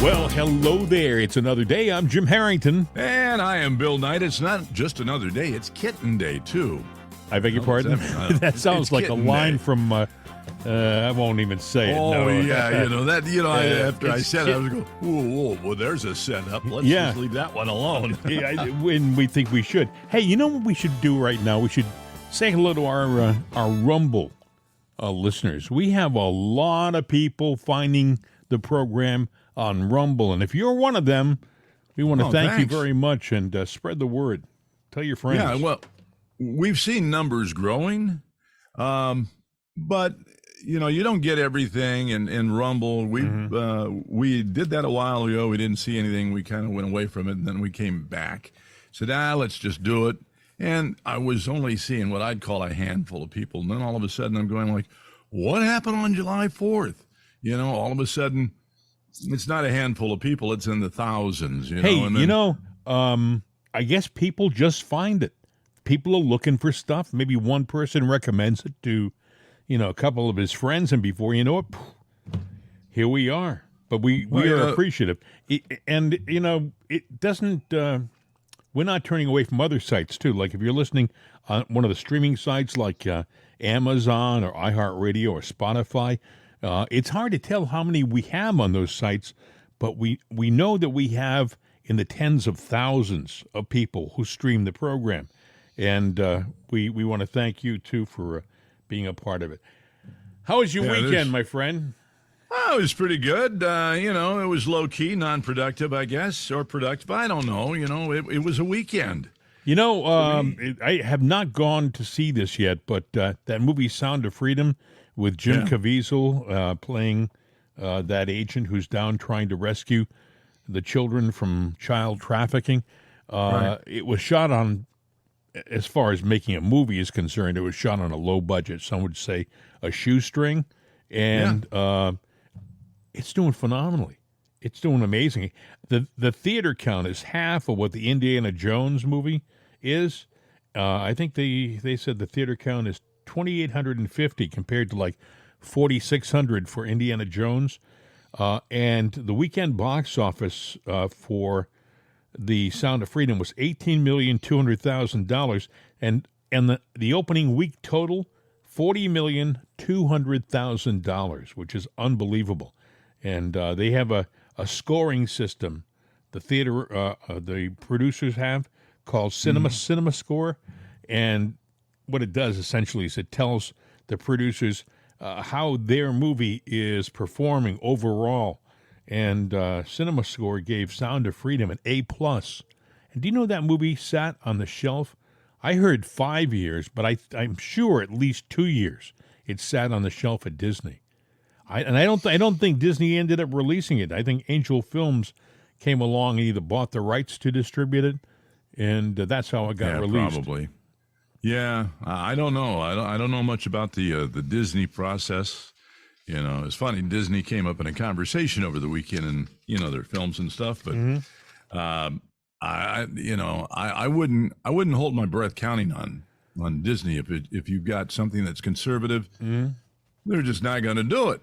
Well, hello there. It's another day. I'm Jim Harrington. And I am Bill Knight. It's not just another day, it's Kitten Day, too. I beg your pardon? That sounds like a line from, I won't even say it. Oh, no. yeah, after I said it, I was going, whoa, well, there's a setup. Let's just leave that one alone. When we think we should. Hey, you know what we should do right now? We should say hello to our Rumble listeners. We have a lot of people finding the program on Rumble, and if you're one of them, we want to thank you very much and spread the word. Tell your friends. Yeah, well, we've seen numbers growing, but you don't get everything in Rumble. We did that a while ago. We didn't see anything. We kind of went away from it, and then we came back. Said, let's just do it. And I was only seeing what I'd call a handful of people, and then all of a sudden I'm going like, what happened on July 4th? All of a sudden, it's not a handful of people; it's in the thousands. I guess people just find it. People are looking for stuff. Maybe one person recommends it to, a couple of his friends, and before you know it, here we are. But we are appreciative, it doesn't. We're not turning away from other sites too. Like if you're listening on one of the streaming sites like Amazon or iHeartRadio or Spotify. It's hard to tell how many we have on those sites, but we know that we have in the tens of thousands of people who stream the program. And we want to thank you, too, for being a part of it. How was your weekend, my friend? Oh, it was pretty good. It was low-key, non-productive, I guess, or productive. I don't know. It was a weekend. I have not gone to see this yet, but that movie Sound of Freedom with Jim Caviezel playing that agent who's down trying to rescue the children from child trafficking. It was shot on, as far as making a movie is concerned, it was shot on a low budget. Some would say a shoestring. And it's doing phenomenally. It's doing amazing. The theater count is half of what the Indiana Jones movie is. I think they said the theater count is 2,850 compared to like 4,600 for Indiana Jones. And the weekend box office for the Sound of Freedom was $18,200,000. And the opening week total, $40,200,000, which is unbelievable. And they have a scoring system, the producers have, called Cinema Score. And what it does essentially is it tells the producers how their movie is performing overall. And Cinema Score gave Sound of Freedom an A+. And do you know that movie sat on the shelf? I heard 5 years, but I'm sure at least 2 years it sat on the shelf at Disney. I don't think Disney ended up releasing it. I think Angel Films came along and either bought the rights to distribute it, and that's how it got released. Probably. Yeah, I don't know. I don't know much about the Disney process. It's funny. Disney came up in a conversation over the weekend, and their films and stuff. But I wouldn't hold my breath counting on Disney if you've got something that's conservative. They're just not going to do it.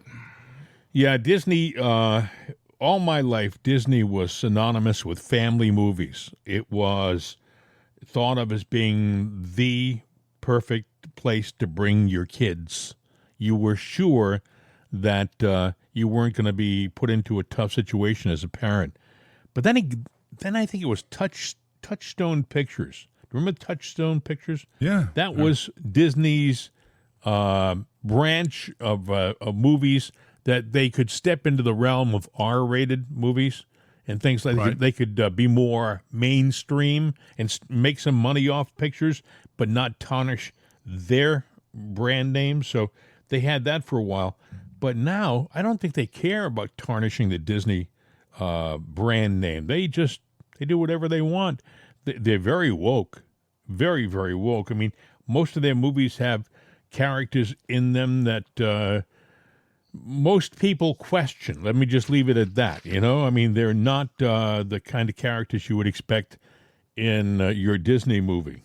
Yeah, Disney. All my life, Disney was synonymous with family movies. It was thought of as being the perfect place to bring your kids. You were sure that you weren't going to be put into a tough situation as a parent. But then I think it was Touchstone Pictures. Remember Touchstone Pictures? Yeah. That was Disney's branch of movies that they could step into the realm of R-rated movies and things like that. They could be more mainstream and make some money off pictures, but not tarnish their brand name. So they had that for a while. But now I don't think they care about tarnishing the Disney brand name. They do whatever they want. They're very woke, very, very woke. I mean, most of their movies have characters in them that most people question. Let me just leave it at that. I mean, they're not the kind of characters you would expect in your Disney movie.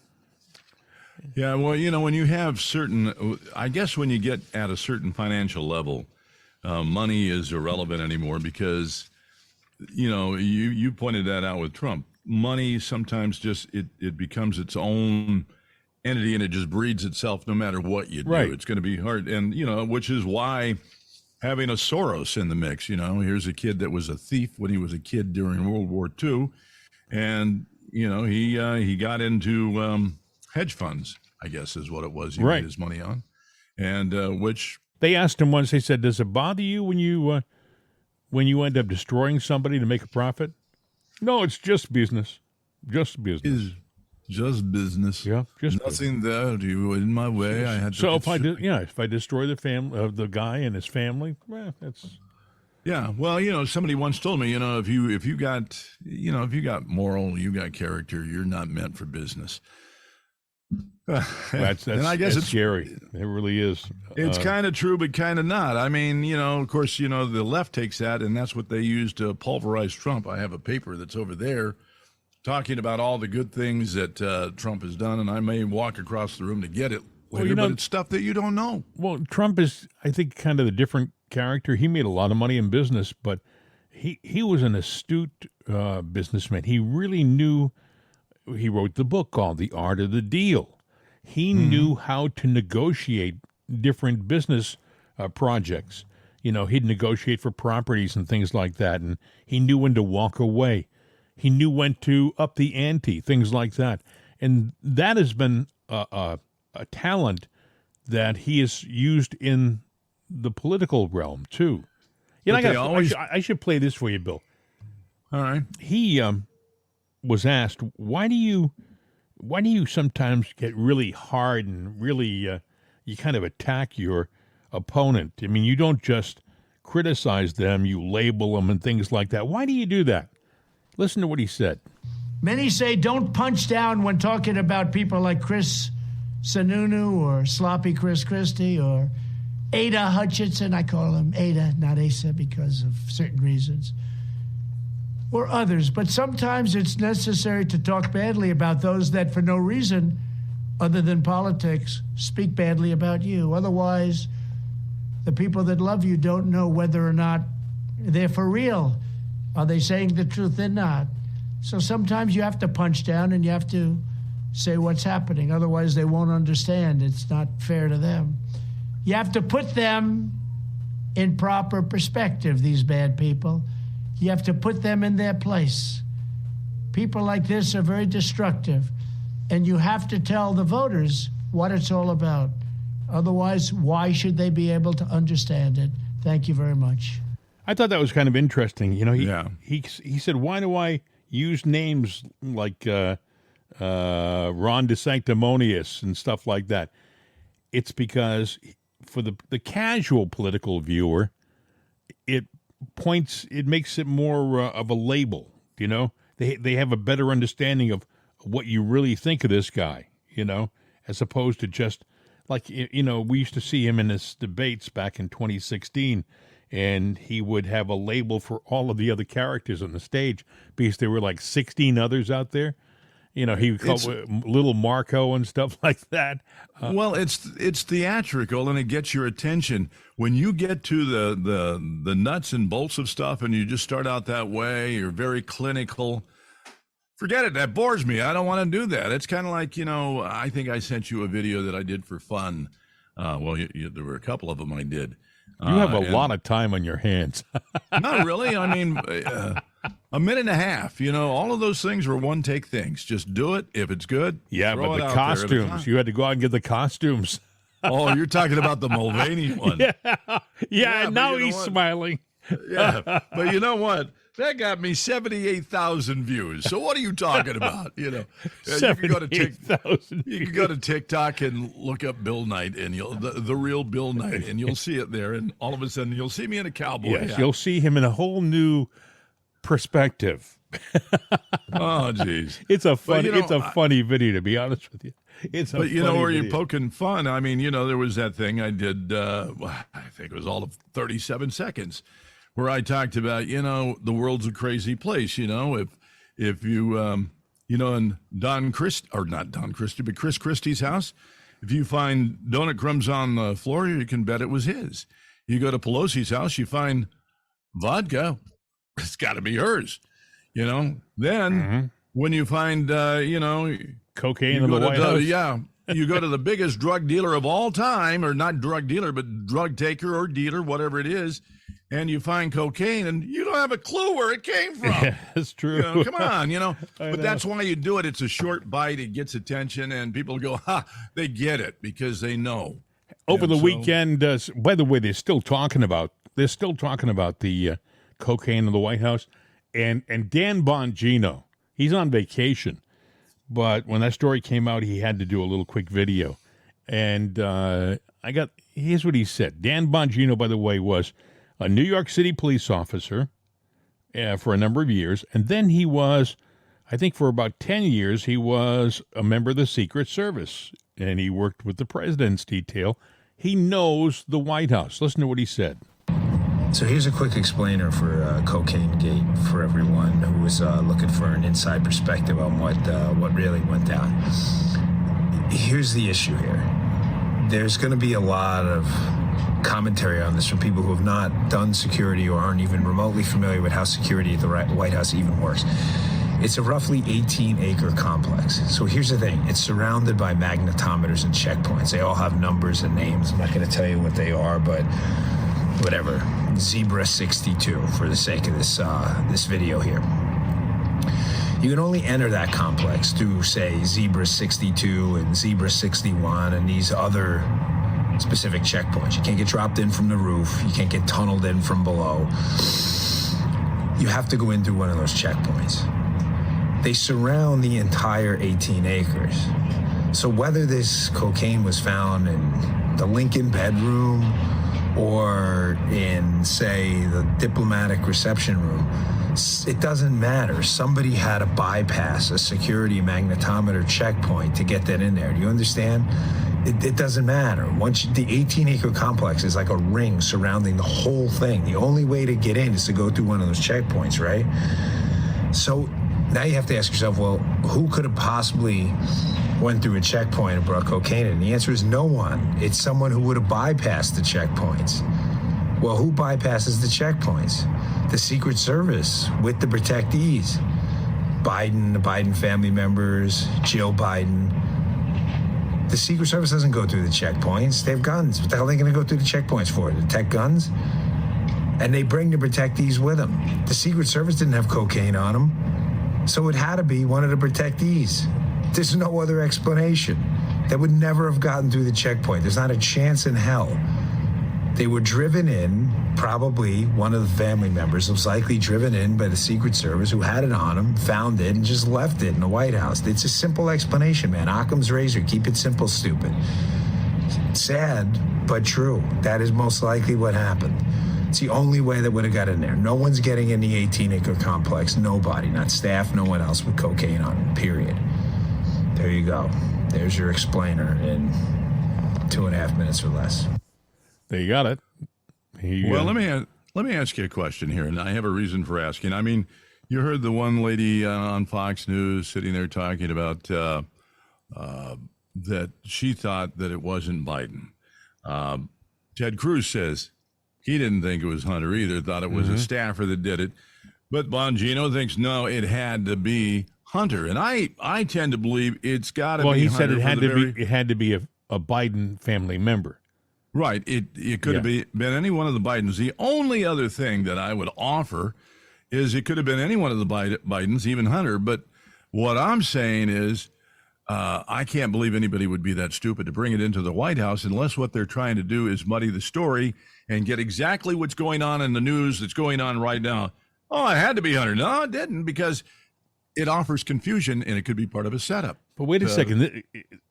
Yeah, well, when you have I guess when you get at a certain financial level, money is irrelevant anymore because you pointed that out with Trump. Money sometimes just it becomes its own entity, and it just breeds itself no matter what you do. Right. It's going to be hard, and which is why having a Soros in the mix. Here's a kid that was a thief when he was a kid during World War II, and he got into hedge funds, I guess is what it was. He made his money on, and which they asked him once. They said, "Does it bother you when you end up destroying somebody to make a profit?" No, it's just business. Just business. is just business. Yeah, just nothing there. You in my way. I had to. So if I destroy the family of the guy and his family, well, that's. Yeah, well, somebody once told me, if you got moral, you got character, you're not meant for business. That's and I guess it's scary. It really is. It's kind of true, but kind of not. I mean, of course, the left takes that, and that's what they use to pulverize Trump. I have a paper that's over there talking about all the good things that Trump has done, and I may walk across the room to get it later, but it's stuff that you don't know. Well, Trump is, I think, kind of a different character. He made a lot of money in business, but he was an astute businessman. He really knew. He wrote the book called The Art of the Deal. He knew how to negotiate different business projects. He'd negotiate for properties and things like that, and he knew when to walk away. He knew when to up the ante, things like that. And that has been a talent that he has used in the political realm, too. I should play this for you, Bill. All right. He was asked, why do you sometimes get really hard and really you kind of attack your opponent? I mean, you don't just criticize them, you label them and things like that. Why do you do that? Listen to what he said. Many say don't punch down when talking about people like Chris Sununu or Sloppy Chris Christie or Ada Hutchinson. I call him Ada, not Asa, because of certain reasons. Or others. But sometimes it's necessary to talk badly about those that for no reason other than politics speak badly about you. Otherwise, the people that love you don't know whether or not they're for real. Are they saying the truth? They're not. So sometimes you have to punch down and you have to say what's happening. Otherwise, they won't understand. It's not fair to them. You have to put them in proper perspective, these bad people. You have to put them in their place. People like this are very destructive, and you have to tell the voters what it's all about. Otherwise, why should they be able to understand it? Thank you very much. I thought that was kind of interesting. He said, why do I use names like Ron DeSanctimonious and stuff like that? It's because for the casual political viewer, it makes it more of a label. They have a better understanding of what you really think of this guy, as opposed to just like, we used to see him in his debates back in 2016, and he would have a label for all of the other characters on the stage because there were like 16 others out there. He would call Little Marco and stuff like that. Well, it's theatrical and it gets your attention. When you get to the nuts and bolts of stuff and you just start out that way, you're very clinical. Forget it. That bores me. I don't want to do that. It's kind of like, I think I sent you a video that I did for fun. There were a couple of them I did. You have a lot of time on your hands. Not really. I mean, a minute and a half. All of those things were one-take things. Just do it. If it's good, yeah, but the costumes. You had to go out and get the costumes. Oh, you're talking about the Mulvaney one. Yeah, and now he's smiling. Yeah, but you know what? That got me 78,000 views. So what are you talking about? You can go to TikTok and look up Bill Knight, and the real Bill Knight, and you'll see it there. And all of a sudden, you'll see me in a cowboy hat. You'll see him in a whole new perspective. Oh, geez, it's a funny video, to be honest with you. But where you're poking fun. I mean, there was that thing I did. I think it was all of 37 seconds. Where I talked about, the world's a crazy place. If you, in Chris Christie's house, if you find donut crumbs on the floor, you can bet it was his. You go to Pelosi's house, you find vodka. It's got to be hers. Then when you find, Cocaine you in the go White to House. you go to the biggest drug dealer of all time, or not drug dealer, but drug taker or dealer, whatever it is, and you find cocaine, and you don't have a clue where it came from. Yeah, that's true. Come on, I But know. that's why you do it. It's a short bite. It gets attention, and people go, ha, they get it because they know. Over And the so- weekend, by the way, they're still talking about the cocaine in the White House, and Dan Bongino. He's on vacation, but when that story came out, he had to do a little quick video, and here's what he said. Dan Bongino, by the way, was a New York City police officer for a number of years, and then he was, I think, for about 10 years, he was a member of the Secret Service, and he worked with the president's detail. He knows the White House. Listen to what he said. So here's a quick explainer for Cocaine Gate for everyone who was looking for an inside perspective on what really went down. Here's the issue here. There's going to be a lot of commentary on this from people who have not done security or aren't even remotely familiar with how security at the White House even works. It's a roughly 18-acre complex. So here's the thing. It's surrounded by magnetometers and checkpoints. They all have numbers and names. I'm not going to tell you what they are, but whatever. Zebra 62 for the sake of this video here. You can only enter that complex through, say, Zebra 62 and Zebra 61 and these other specific checkpoints. You can't get dropped in from the roof. You can't get tunneled in from below. You have to go in through one of those checkpoints. They surround the entire 18 acres. So whether this cocaine was found in the Lincoln bedroom or in, say, the diplomatic reception room, it doesn't matter. Somebody had to bypass a security magnetometer checkpoint to get that in there. Do you understand? It doesn't matter. The 18-acre complex is like a ring surrounding the whole thing. The only way to get in is to go through one of those checkpoints, right? So now you have to ask yourself, well, who could have possibly went through a checkpoint and brought cocaine in? And the answer is no one. It's someone who would have bypassed the checkpoints. Well, who bypasses the checkpoints? The Secret Service with the protectees. Biden, the Biden family members, Jill Biden. The Secret Service doesn't go through the checkpoints. They have guns. What the hell are they going to go through the checkpoints for? To detect guns? And they bring the protectees with them. The Secret Service didn't have cocaine on them, so it had to be one of the protectees. There's no other explanation. They would never have gotten through the checkpoint. There's not a chance in hell. They were driven in, probably one of the family members was likely driven in by the Secret Service who had it on him, found it, and just left it in the White House. It's a simple explanation, man. Occam's razor. Keep it simple, stupid. Sad, but true. That is most likely what happened. It's the only way that would have got in there. No one's getting in the 18-acre complex. Nobody, not staff, no one else with cocaine on it, period. There you go. There's your explainer in 2.5 minutes or less. There you got it. Well, let me ask you a question here, and I have a reason for asking. I mean, you heard the one lady on Fox News sitting there talking about that she thought that it wasn't Biden. Ted Cruz says he didn't think it was Hunter either, thought it was a staffer that did it. But Bongino thinks, no, it had to be Hunter. And I tend to believe it's got to be Hunter. Well, he said it had to be a Biden family member. Right. It could have been any one of the Bidens. The only other thing that I would offer is it could have been any one of the Bidens, even Hunter. But what I'm saying is I can't believe anybody would be that stupid to bring it into the White House unless what they're trying to do is muddy the story and get exactly what's going on in the news that's going on right now. Oh, it had to be Hunter. No, it didn't, because it offers confusion and it could be part of a setup. But wait a second.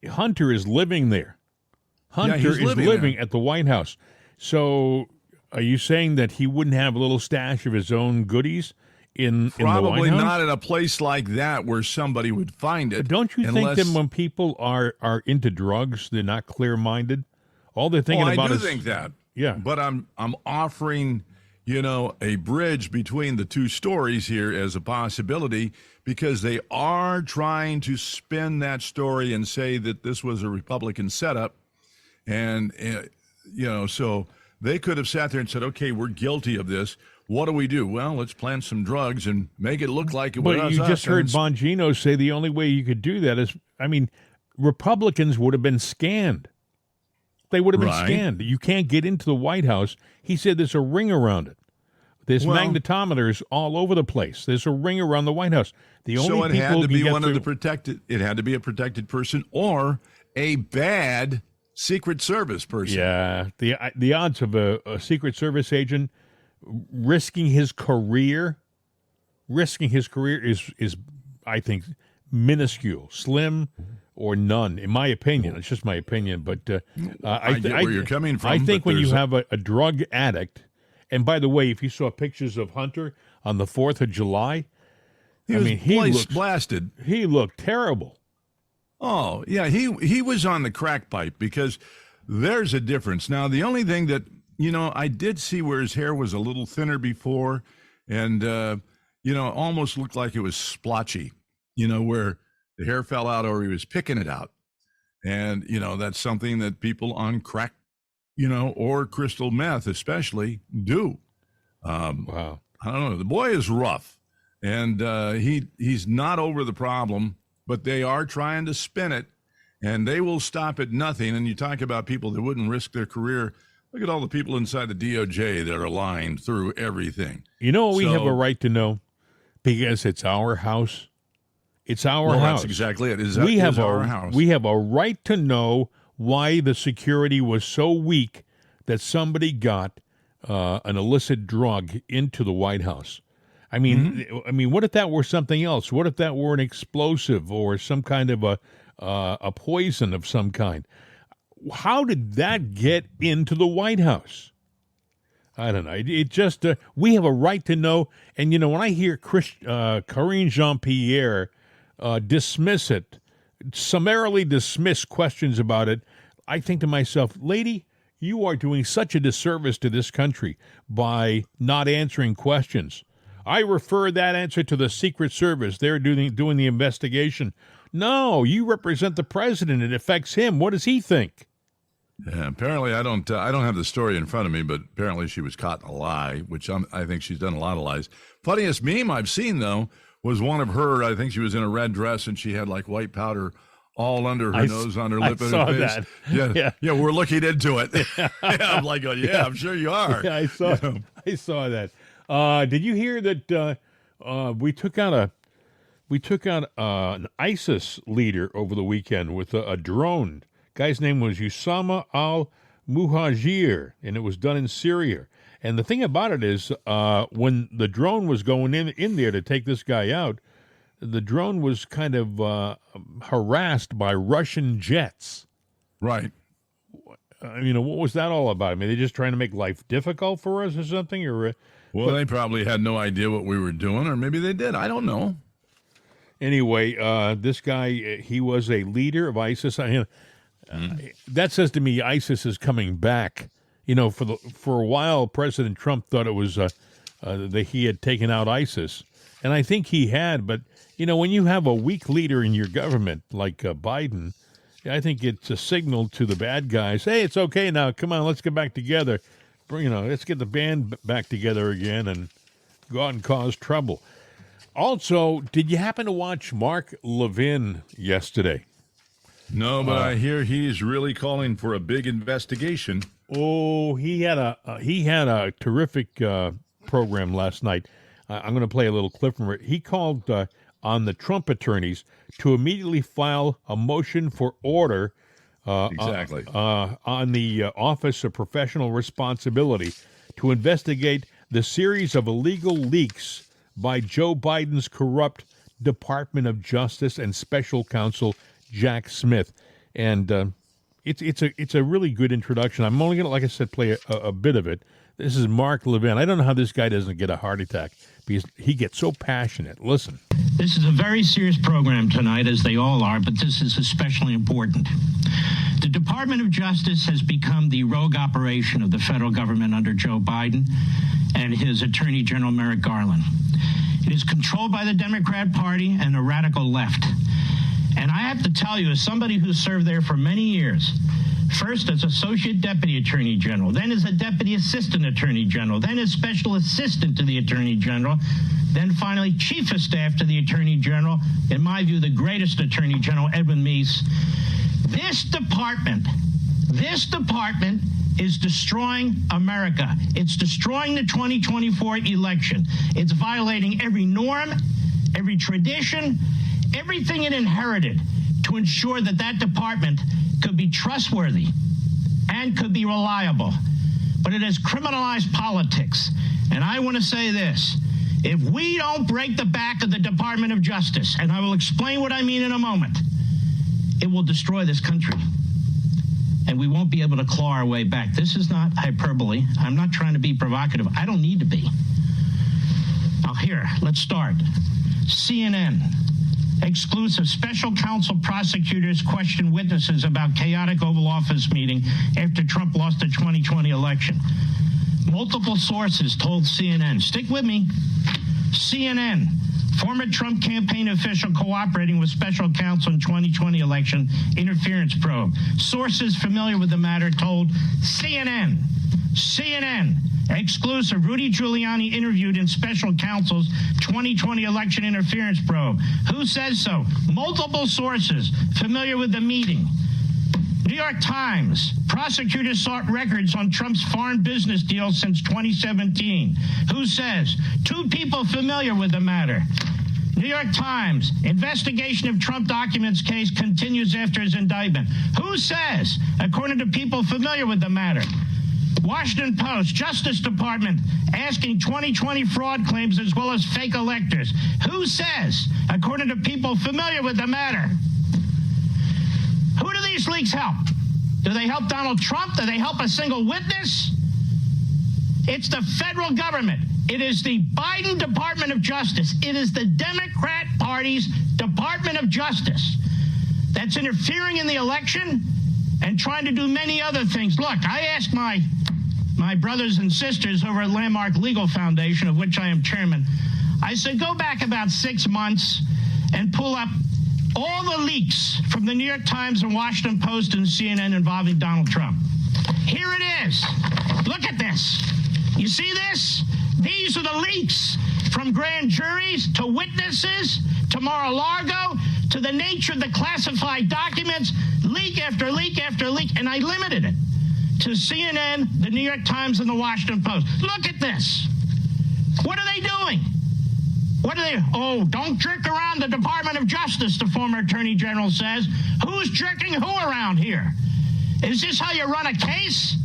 Hunter is living there. Hunter is living at the White House. So are you saying that he wouldn't have a little stash of his own goodies in the White House? Probably not in a place like that where somebody would find it. But don't you think that when people are into drugs, they're not clear-minded? All they're thinking about is... I do think that. Yeah. But I'm offering, a bridge between the two stories here as a possibility, because they are trying to spin that story and say that this was a Republican setup. And, so they could have sat there and said, okay, we're guilty of this. What do we do? Well, let's plant some drugs and make it look like it was us. But you just heard Bongino say the only way you could do that is, Republicans would have been scanned. They would have been scanned. You can't get into the White House. He said there's a ring around it. There's magnetometers all over the place. There's a ring around the White House. The only so it people had to be get one through, of the protected. It had to be a protected person or a bad Secret Service person. Yeah, the odds of a Secret Service agent risking his career is I think minuscule, slim, or none. In my opinion, it's just my opinion. But I get where you're coming from. I think when you have a drug addict. And by the way, if you saw pictures of Hunter on the 4th of July, he looked blasted. He looked terrible. Oh, yeah, he was on the crack pipe because there's a difference. Now, the only thing that, I did see where his hair was a little thinner before and, almost looked like it was splotchy, where the hair fell out or he was picking it out. And, that's something that people on crack or crystal meth especially do. Wow. I don't know. The boy is rough, and he's not over the problem, but they are trying to spin it, and they will stop at nothing. And you talk about people that wouldn't risk their career. Look at all the people inside the DOJ that are lying through everything. You know what we have a right to know? Because it's our house. It's our house. That's exactly it. We have our house. We have a right to know why the security was so weak that somebody got an illicit drug into the White House. I mean, what if that were something else? What if that were an explosive or some kind of a poison of some kind? How did that get into the White House? I don't know. It just we have a right to know. And when I hear Karine Jean-Pierre dismiss it, summarily dismiss questions about it, I think to myself, lady, you are doing such a disservice to this country by not answering questions. I refer that answer to the Secret Service. They're doing the investigation. No, you represent the president. It affects him. What does he think? Yeah, apparently I don't have the story in front of me, but apparently she was caught in a lie, which I think she's done a lot of lies. Funniest meme I've seen, though, was one of her. I think she was in a red dress and she had like white powder all under her nose, on her lip, and her face. That. Yeah, we're looking into it. I'm like, I'm sure you are. Yeah, I saw that. Did you hear that we took out an ISIS leader over the weekend with a drone? Guy's name was Usama al-Muhajir, and it was done in Syria. And the thing about it is, when the drone was going in there to take this guy out, the drone was kind of harassed by Russian jets. Right. What was that all about? I mean, they're just trying to make life difficult for us or something? They probably had no idea what we were doing, or maybe they did. I don't know. Anyway, this guy, he was a leader of ISIS. That says to me ISIS is coming back. For a while, President Trump thought it was that he had taken out ISIS. And I think he had, but, when you have a weak leader in your government like Biden, I think it's a signal to the bad guys, hey, it's okay now, come on, let's get back together. Let's get the band back together again and go out and cause trouble. Also, did you happen to watch Mark Levin yesterday? No, but I hear he's really calling for a big investigation. Oh, he had a terrific program last night. I'm going to play a little clip from it. He called on the Trump attorneys to immediately file a motion for order on the Office of Professional Responsibility to investigate the series of illegal leaks by Joe Biden's corrupt Department of Justice and Special Counsel Jack Smith. And it's a really good introduction. I'm only going to, like I said, play a bit of it. This is Mark Levin. I don't know how this guy doesn't get a heart attack because he gets so passionate. Listen. This is a very serious program tonight, as they all are, but this is especially important. The Department of Justice has become the rogue operation of the federal government under Joe Biden and his Attorney General Merrick Garland. It is controlled by the Democrat Party and a radical left. And I have to tell you, as somebody who served there for many years, First as Associate Deputy Attorney General, then as a Deputy Assistant Attorney General, then as Special Assistant to the Attorney General, then finally Chief of Staff to the Attorney General, in my view, the greatest Attorney General, Edwin Meese. This department is destroying America. It's destroying the 2024 election. It's violating every norm, every tradition, everything it inherited to ensure that that department could be trustworthy and could be reliable. But it has criminalized politics. And I want to say this. If we don't break the back of the Department of Justice, and I will explain what I mean in a moment, it will destroy this country. And we won't be able to claw our way back. This is not hyperbole. I'm not trying to be provocative. I don't need to be. Now here, let's start. CNN. Exclusive special counsel prosecutors question witnesses about chaotic Oval Office meeting after Trump lost the 2020 election. Multiple sources told CNN, stick with me, CNN, former Trump campaign official cooperating with special counsel in 2020 election interference probe. Sources familiar with the matter told CNN, exclusive, Rudy Giuliani interviewed in special counsel's 2020 election interference probe. Who says so? Multiple sources familiar with the meeting. New York Times, prosecutors sought records on Trump's foreign business deals since 2017. Who says? Two people familiar with the matter. New York Times, investigation of Trump documents case continues after his indictment. Who says? According to people familiar with the matter. Washington Post, Justice Department asking 2020 fraud claims as well as fake electors. Who says? According to people familiar with the matter. Who do these leaks help? Do they help Donald Trump? Do they help a single witness? It's the federal government. It is the Biden Department of Justice. It is the Democrat Party's Department of Justice that's interfering in the election and trying to do many other things. Look, I asked my brothers and sisters over at Landmark Legal Foundation, of which I am chairman, I said, go back about 6 months and pull up all the leaks from the New York Times and Washington Post and CNN involving Donald Trump. Here it is. Look at this. You see this? These are the leaks from grand juries to witnesses to Mar-a-Lago to the nature of the classified documents, leak after leak after leak, and I limited it to CNN, the New York Times, and the Washington Post. Look at this. What are they doing? Oh, don't jerk around the Department of Justice, the former Attorney General says. Who's jerking who around here? Is this how you run a case?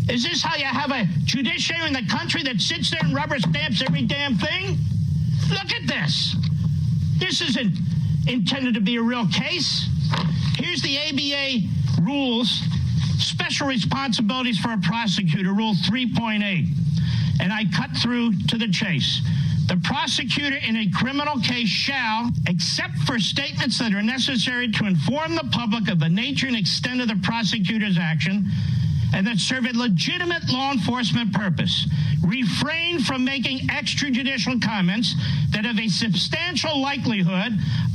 Is this how you have a judiciary in the country that sits there and rubber stamps every damn thing? Look at this. This isn't intended to be a real case. Here's the ABA rules, special responsibilities for a prosecutor, Rule 3.8. And I cut through to the chase. The prosecutor in a criminal case shall, except for statements that are necessary to inform the public of the nature and extent of the prosecutor's action and that serve a legitimate law enforcement purpose, refrain from making extrajudicial comments that have a substantial likelihood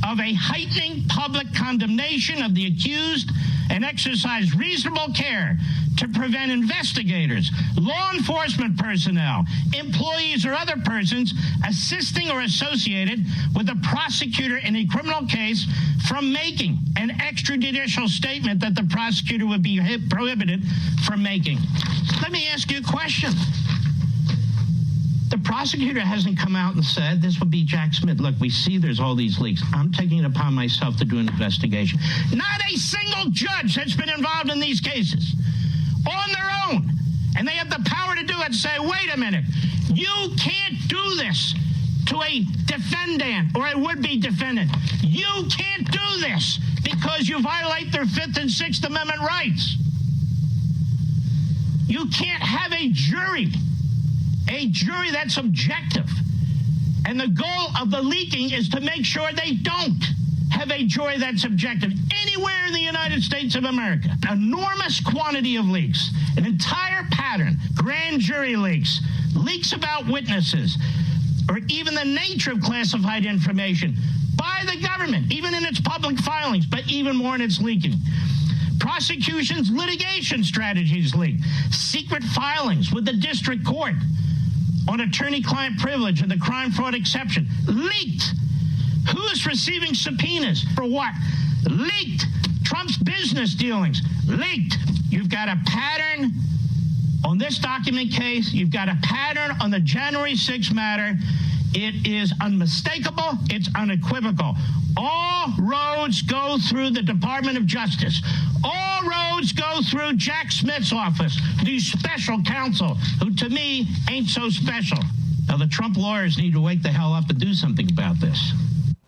of a heightening public condemnation of the accused, and exercise reasonable care to prevent investigators, law enforcement personnel, employees, or other persons assisting or associated with the prosecutor in a criminal case from making an extrajudicial statement that the prosecutor would be prohibited from making. Let me ask you a question. The prosecutor hasn't come out and said, this would be Jack Smith. Look, we see there's all these leaks. I'm taking it upon myself to do an investigation. Not a single judge that's been involved in these cases on their own. And they have the power to do it and say, wait a minute, you can't do this to a defendant or a would-be defendant. You can't do this because you violate their 5th and 6th Amendment rights. You can't have a jury that's objective. And the goal of the leaking is to make sure they don't have a jury that's objective anywhere in the United States of America. An enormous quantity of leaks, an entire pattern, grand jury leaks, leaks about witnesses, or even the nature of classified information by the government, even in its public filings, but even more in its leaking. Prosecution's litigation strategies leaked. Secret filings with the district court on attorney-client privilege and the crime fraud exception leaked. Who's receiving subpoenas for what? Leaked. Trump's business dealings leaked. You've got a pattern on this document case. You've got a pattern on the January 6th matter. It is unmistakable. It's unequivocal. All roads go through the Department of Justice. All roads go through Jack Smith's office, the special counsel, who to me ain't so special. Now, the Trump lawyers need to wake the hell up and do something about this.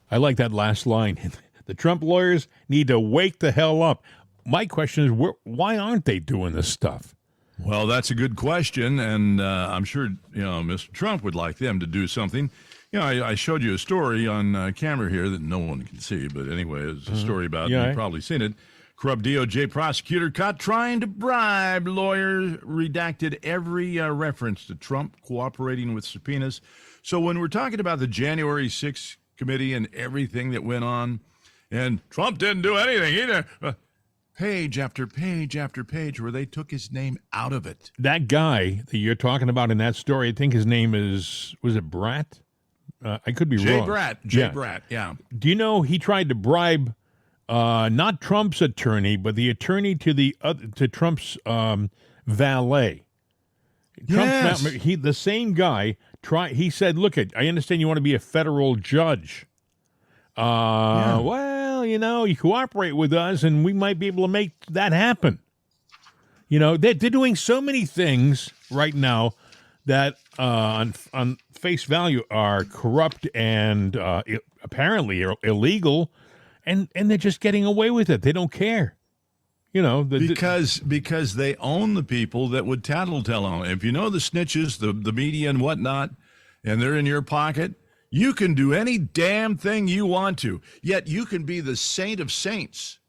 I like that last line. The Trump lawyers need to wake the hell up. My question is, why aren't they doing this stuff? Well, that's a good question, and I'm sure Mr. Trump would like them to do something. I showed you a story on camera here that no one can see, but anyway, it's a story about, you've probably seen it. Corrupt DOJ prosecutor caught trying to bribe lawyers, redacted every reference to Trump cooperating with subpoenas. So when we're talking about the January 6th committee and everything that went on, and Trump didn't do anything either, page after page after page where they took his name out of it. That guy that you're talking about in that story, I think his name was it Bratt? I could be wrong. Jay Bratt, yeah. Do you know he tried to bribe not Trump's attorney, but the attorney to Trump's valet? Yes. The same guy. He said, "Look, I understand you want to be a federal judge. Well, you cooperate with us, and we might be able to make that happen." They're doing so many things right now that on face value are corrupt and apparently illegal, and they're just getting away with it. They don't care. Because they own the people that would tattletale on. If you know the snitches, the media and whatnot, and they're in your pocket, you can do any damn thing you want to. Yet you can be the saint of saints,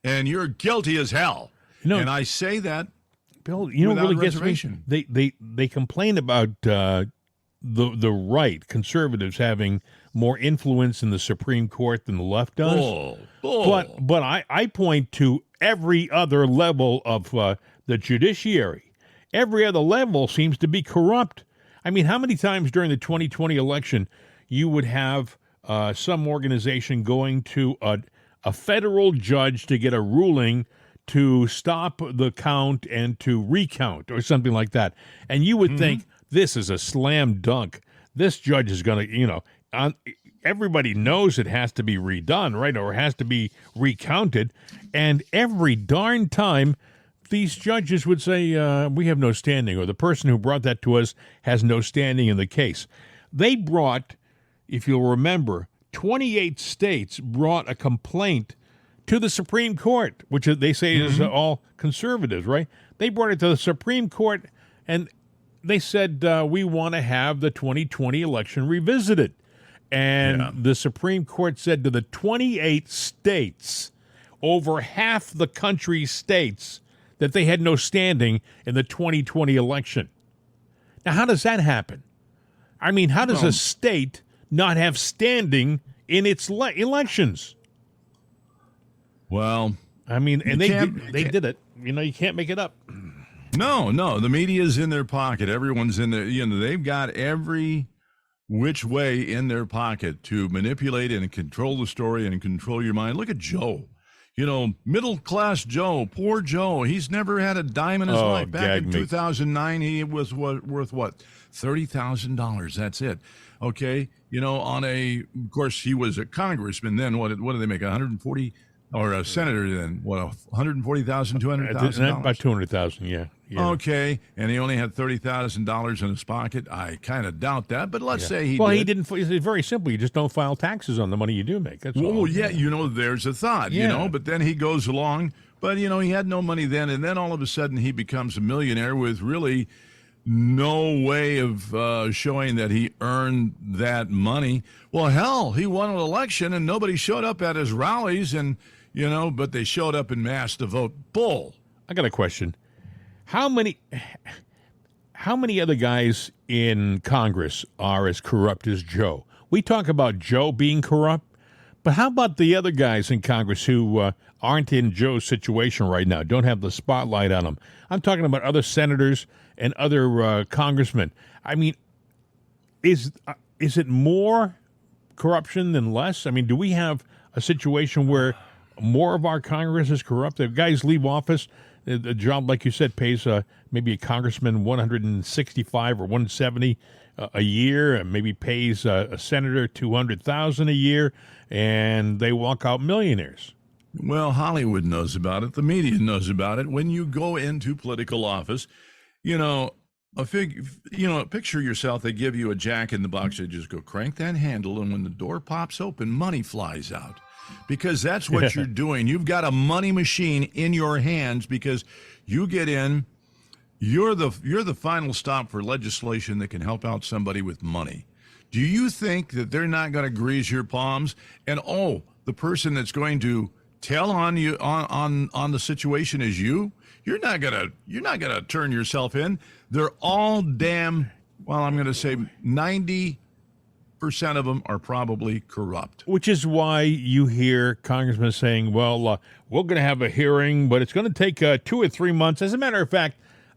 and you're guilty as hell. And I say that, Bill, what really gets reservation. me? They complain about the right, conservatives having more influence in the Supreme Court than the left does. But I point to every other level of the judiciary. Every other level seems to be corrupt. I mean, how many times during the 2020 election you would have some organization going to a federal judge to get a ruling to stop the count and to recount or something like that. And you would think this is a slam dunk. This judge is going to, everybody knows it has to be redone, right? Or it has to be recounted. And every darn time, these judges would say, we have no standing, or the person who brought that to us has no standing in the case. They brought, if you'll remember, 28 states brought a complaint to the Supreme Court, which they say is all conservatives, right? They brought it to the Supreme Court, and they said, we want to have the 2020 election revisited. And the Supreme Court said to the 28 states, over half the country's states, that they had no standing in the 2020 election. Now, how does that happen? I mean, how does a state not have standing in its elections? Well, I mean, and they did it. You can't make it up. No, the media's in their pocket. Everyone's in there. They've got every which way in their pocket to manipulate and control the story and control your mind. Look at Joe. Middle-class Joe, poor Joe. He's never had a dime in his life. Back in 2009, he was worth what? $30,000. That's it. Okay. Of course, he was a congressman then. What did they make? 140 or a senator then? What, 140,000, 200,000? About 200,000, yeah. Okay, and he only had $30,000 in his pocket. I kind of doubt that, but let's say he did. Well, he didn't. It's very simple. You just don't file taxes on the money you do make. That's all. Well, yeah, there's a thought, but then he goes along. But, he had no money then, and then all of a sudden he becomes a millionaire with really no way of showing that he earned that money. Well, hell, he won an election, and nobody showed up at his rallies, and, but they showed up en masse to vote. Bull. I got a question. How many other guys in Congress are as corrupt as Joe? We talk about Joe being corrupt, But how about the other guys in Congress who aren't in Joe's situation right now, don't have the spotlight on them? I'm talking about other senators and other congressmen. I mean, is it more corruption than less? I mean, do we have a situation where more of our Congress is corrupt? If guys leave office, the job, like you said, pays maybe a congressman $165 or $170 a year, and maybe pays a senator $200,000 a year, and they walk out millionaires. Well, Hollywood knows about it. The media knows about it. When you go into political office, picture yourself. They give you a jack in the box. They just go crank that handle, and when the door pops open, money flies out. Because that's what you're doing. You've got a money machine in your hands because you get in. You're the final stop for legislation that can help out somebody with money. Do you think that they're not going to grease your palms? And the person that's going to tell on you on the situation is you? You're not gonna turn yourself in. They're all I'm going to say 90% of them are probably corrupt. Which is why you hear congressmen saying, well, we're going to have a hearing, but it's going to take 2 or 3 months. As a matter of fact,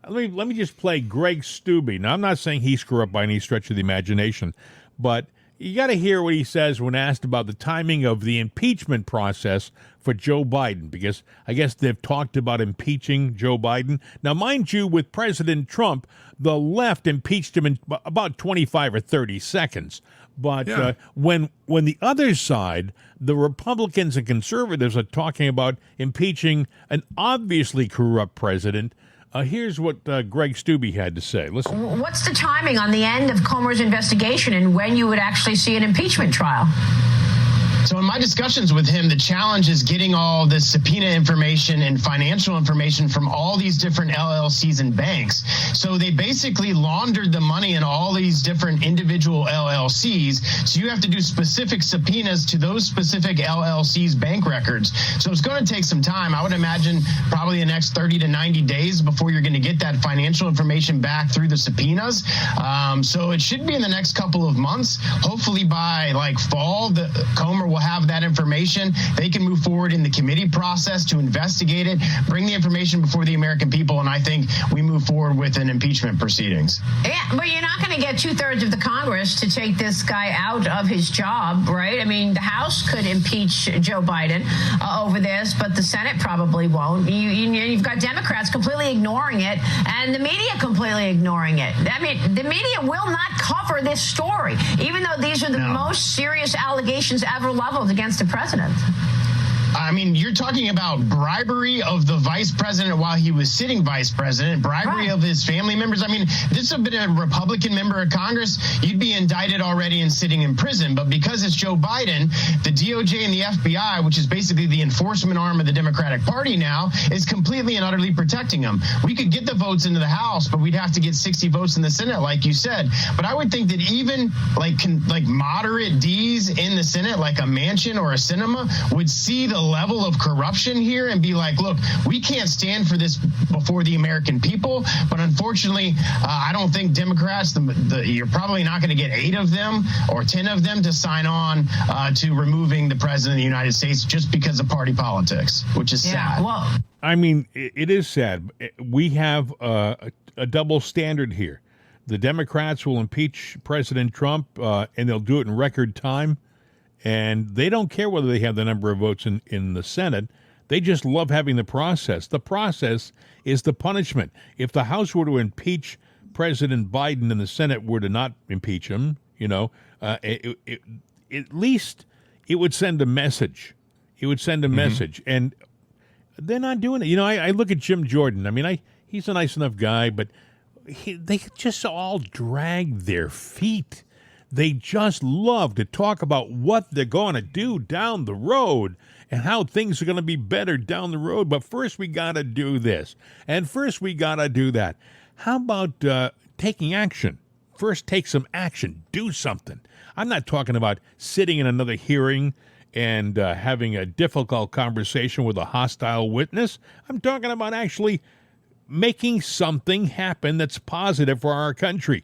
let me just play Greg Steube. Now, I'm not saying he's corrupt by any stretch of the imagination, but you got to hear what he says when asked about the timing of the impeachment process for Joe Biden, because I guess they've talked about impeaching Joe Biden. Now, mind you, with President Trump, the left impeached him in about 25 or 30 seconds. But when the other side, the Republicans and conservatives, are talking about impeaching an obviously corrupt president, here's what Greg Steube had to say. Listen. What's the timing on the end of Comer's investigation and when you would actually see an impeachment trial? So in my discussions with him, the challenge is getting all this subpoena information and financial information from all these different LLCs and banks. So they basically laundered the money in all these different individual LLCs. So you have to do specific subpoenas to those specific LLCs' bank records. So it's going to take some time. I would imagine probably the next 30 to 90 days before you're going to get that financial information back through the subpoenas. So it should be in the next couple of months. Hopefully by fall, the Comer will have that information. They can move forward in the committee process to investigate it, bring the information before the American people, and I think we move forward with an impeachment proceedings. Yeah, but you're not going to get 2/3 of the Congress to take this guy out of his job, right? I mean, the House could impeach Joe Biden over this, but the Senate probably won't. You've got Democrats completely ignoring it, and the media completely ignoring it. I mean, the media will not cover this story, even though these are the most serious allegations ever leveled against the president. I mean, you're talking about bribery of the vice president while he was sitting vice president, bribery of his family members. I mean, this would have been a Republican member of Congress, you'd be indicted already and sitting in prison. But because it's Joe Biden, the DOJ and the FBI, which is basically the enforcement arm of the Democratic Party now, is completely and utterly protecting him. We could get the votes into the House, but we'd have to get 60 votes in the Senate, like you said. But I would think that even like moderate D's in the Senate, like a Manchin or a Sinema, would see the level of corruption here and be like, look, we can't stand for this before the American people. But unfortunately, I don't think Democrats, you're probably not going to get 8 of them or 10 of them to sign on to removing the president of the United States just because of party politics, which is sad. Well, I mean, it is sad. We have a double standard here. The Democrats will impeach President Trump, and they'll do it in record time. And they don't care whether they have the number of votes in the Senate. They just love having the process. The process is the punishment. If the House were to impeach President Biden and the Senate were to not impeach him, at least it would send a message. It would send a message. And they're not doing it. I look at Jim Jordan. I mean, he's a nice enough guy, but they just all drag their feet. They just love to talk about what they're going to do down the road and how things are going to be better down the road. But first, we got to do this. And first, we got to do that. How about taking action? First, take some action. Do something. I'm not talking about sitting in another hearing and having a difficult conversation with a hostile witness. I'm talking about actually making something happen that's positive for our country.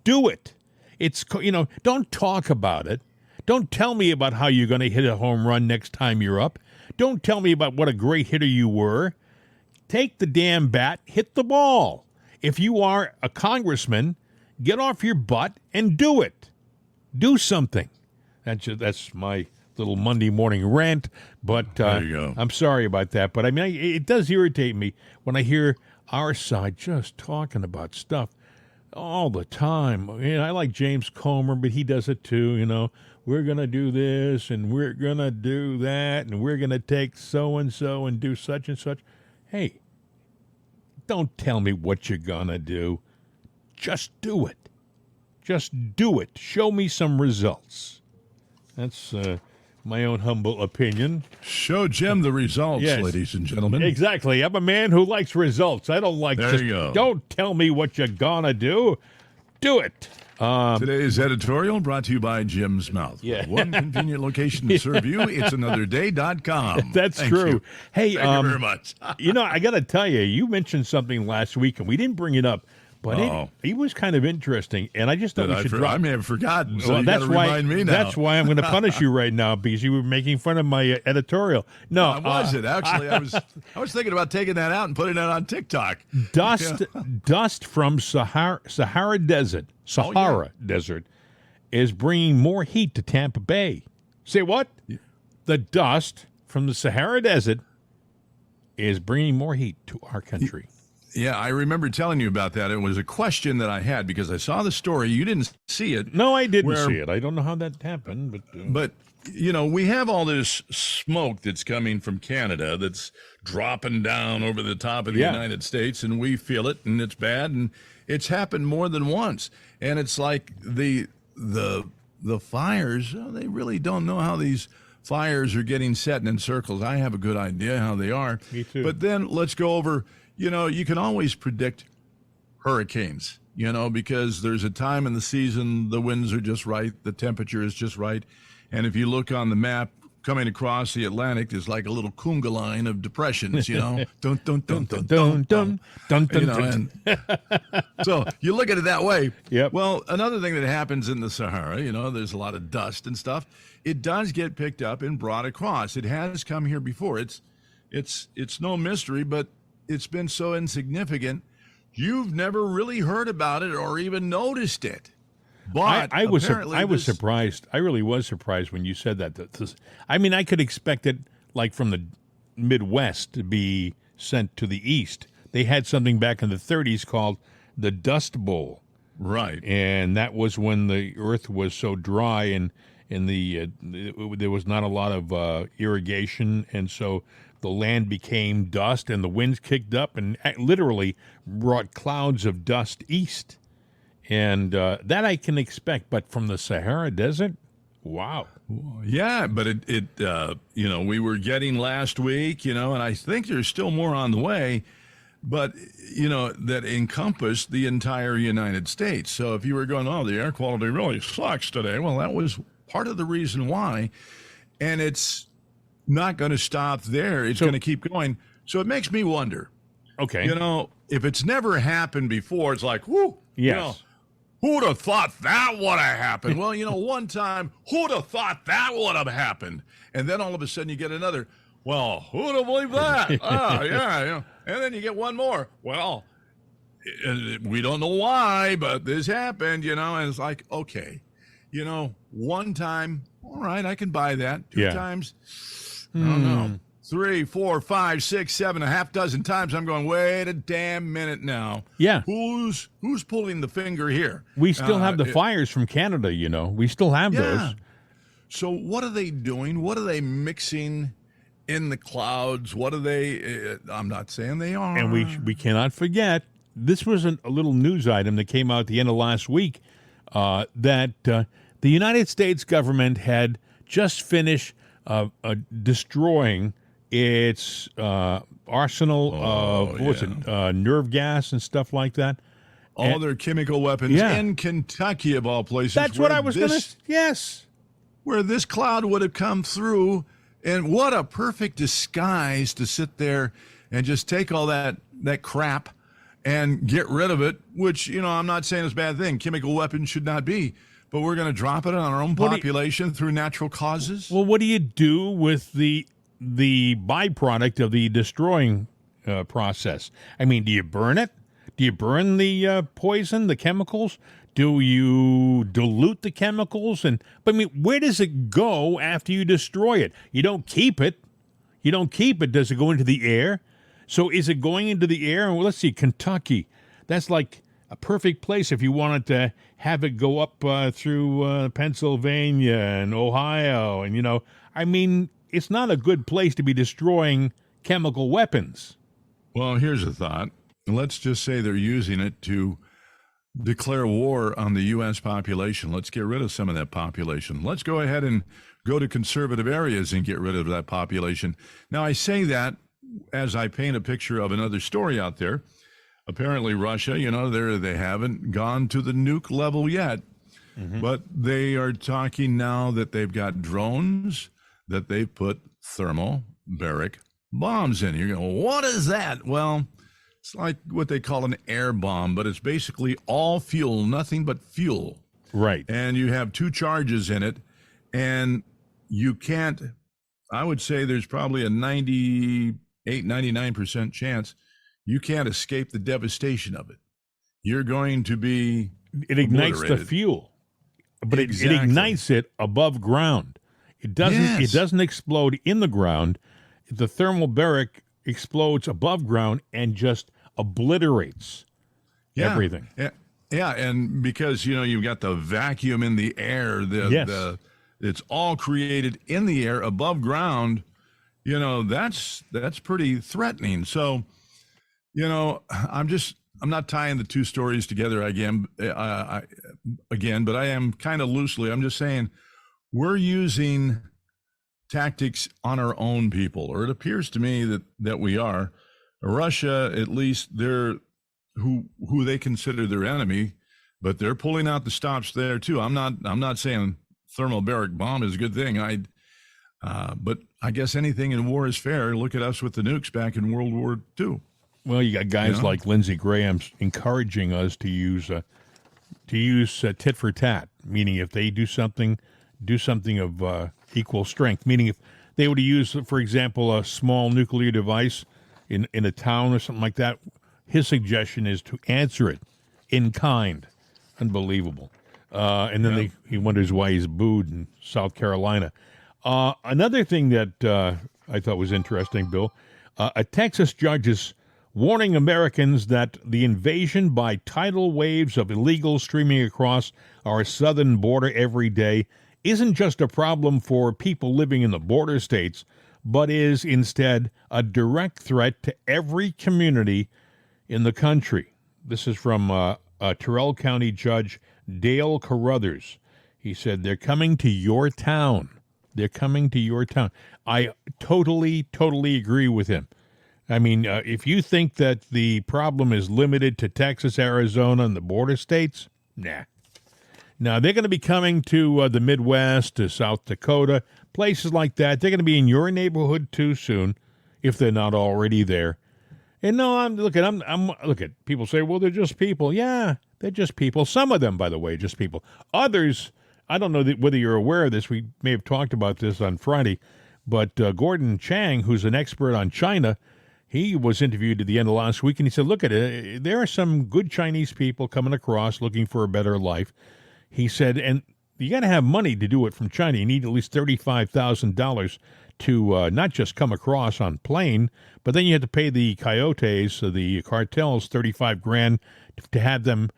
Do it. It's, don't talk about it. Don't tell me about how you're going to hit a home run next time you're up. Don't tell me about what a great hitter you were. Take the damn bat, hit the ball. If you are a congressman, get off your butt and do it. Do something. That's my little Monday morning rant, but there you go. I'm sorry about that. But I mean, it does irritate me when I hear our side just talking about stuff all the time. I like James Comer, but he does it too, We're going to do this, and we're going to do that, and we're going to take so-and-so and do such and such. Hey, don't tell me what you're going to do. Just do it. Just do it. Show me some results. That's my own humble opinion. Show Jim the results, Yes. ladies and gentlemen. Exactly. I'm a man who likes results. I don't like There you go. Don't tell me what you're going to do. Do it. Today's editorial brought to you by Jim's Mouth. Yeah. One convenient location to serve you. It's anotherday.com. That's Thank true. you. Hey, Thank you very much. I got to tell you mentioned something last week, and we didn't bring it up, but it was kind of interesting, and I just thought we should drop. I may have forgotten, so Well, you got that's to why. remind me now. That's why I'm going to punish you right now, because you were making fun of my editorial. No, Was it? Actually, I was thinking about taking that out and putting it on TikTok. Dust from Sahara Desert is bringing more heat to Tampa Bay. Say what? Yeah. The dust from the Sahara Desert is bringing more heat to our country. Yeah, I remember telling you about that. It was a question that I had because I saw the story. You didn't see it. No, I didn't see it. I don't know how that happened, but we have all this smoke that's coming from Canada that's dropping down over the top of the United States, and we feel it, and it's bad, and it's happened more than once. And it's like the fires, they really don't know how these fires are getting set in circles. I have a good idea how they are. Me too. But then let's go over, you can always predict hurricanes, because there's a time in the season the winds are just right, the temperature is just right. And if you look on the map, coming across the Atlantic is like a little conga line of depressions, dun, dun, dun, dun, dun, dun, dun, dun, dun. So you look at it that way. Yep. Well, another thing that happens in the Sahara, there's a lot of dust and stuff. It does get picked up and brought across. It has come here before. It's no mystery, but it's been so insignificant, you've never really heard about it or even noticed it. But I was surprised. I really was surprised when you said that. I mean, I could expect it like from the Midwest to be sent to the East. They had something back in the 30s called the Dust Bowl. Right. And that was when the earth was so dry and there was not a lot of irrigation, and so the land became dust and the winds kicked up and literally brought clouds of dust east. And that I can expect, but from the Sahara Desert, wow. Yeah, but we were getting last week, and I think there's still more on the way, but, that encompassed the entire United States. So if you were going, the air quality really sucks today, well, that was part of the reason why. And it's not going to stop there. It's going to keep going. So it makes me wonder. Okay. If it's never happened before, it's like, whoo. Yes. Who'd have thought that would have happened? Well, one time, who'd have thought that would have happened? And then all of a sudden you get another, well, who'd have believed that? Yeah. And then you get one more. Well, we don't know why, but this happened, and it's like, okay, one time, all right, I can buy that. Two times, no. 3, 4, 5, 6, 7, a half dozen times. I'm going, wait a damn minute now. Yeah. Who's pulling the finger here? We still have the fires from Canada, We still have those. So what are they doing? What are they mixing in the clouds? What are they? I'm not saying they are. And we cannot forget, this was a little news item that came out at the end of last week, that the United States government had just finished destroying its arsenal of nerve gas and stuff like that. All their chemical weapons in Kentucky, of all places. That's what I was going to. Yes, where this cloud would have come through, and what a perfect disguise to sit there and just take all that crap and get rid of it. Which I'm not saying is a bad thing. Chemical weapons should not be, But we're going to drop it on our own population through natural causes? Well, what do you do with the byproduct of the destroying process? I mean, do you burn it? Do you burn the poison, the chemicals? Do you dilute the chemicals? But I mean, where does it go after you destroy it? You don't keep it. You don't keep it. Does it go into the air? So is it going into the air? Well, let's see, Kentucky. That's like a perfect place if you wanted to have it go up through Pennsylvania and Ohio. And, I mean, it's not a good place to be destroying chemical weapons. Well, here's a thought. Let's just say they're using it to declare war on the U.S. population. Let's get rid of some of that population. Let's go ahead and go to conservative areas and get rid of that population. Now, I say that as I paint a picture of another story out there. Apparently, Russia, they haven't gone to the nuke level yet, but they are talking now that they've got drones that they've put thermobaric bombs in. You're going, what is that? Well, it's like what they call an air bomb, but it's basically all fuel, nothing but fuel. Right. And you have two charges in it, and you can't, I would say there's probably a 98, 99% chance you can't escape the devastation of it. You're going to be It ignites the obliterated. fuel, but Exactly. it ignites it above ground. It doesn't. Yes. It doesn't explode in the ground. The thermobaric explodes above ground and just obliterates everything. Yeah, and because you've got the vacuum in the air, it's all created in the air above ground. That's pretty threatening. So, I'm not tying the two stories together again, but I am kind of loosely. I'm just saying we're using tactics on our own people, or it appears to me that we are. Russia, at least, they're who they consider their enemy, but they're pulling out the stops there too. I'm not saying thermobaric bomb is a good thing. But I guess anything in war is fair. Look at us with the nukes back in World War II. Well, you got guys like Lindsey Graham encouraging us to use tit for tat, meaning if they do something of equal strength. Meaning if they were to use, for example, a small nuclear device in a town or something like that, his suggestion is to answer it in kind. Unbelievable. And then he wonders why he's booed in South Carolina. Another thing that I thought was interesting, Bill, a Texas judge is warning Americans that the invasion by tidal waves of illegals streaming across our southern border every day isn't just a problem for people living in the border states, but is instead a direct threat to every community in the country. This is from Terrell County Judge Dale Carruthers. He said, they're coming to your town. They're coming to your town. I totally agree with him. I mean, if you think that the problem is limited to Texas, Arizona, and the border states, nah. Now, they're going to be coming to the Midwest, to South Dakota, places like that. They're going to be in your neighborhood too soon, if they're not already there. And no, look at people say, well, they're just people. Yeah, they're just people. Some of them, by the way, just people. Others, I don't know whether you're aware of this. We may have talked about this on Friday, but Gordon Chang, who's an expert on China, he was interviewed at the end of last week, and he said, look at it. There are some good Chinese people coming across looking for a better life. He said, and you got to have money to do it from China. You need at least $35,000 to not just come across on plane, but then you have to pay the coyotes, the cartels, $35,000 to have them,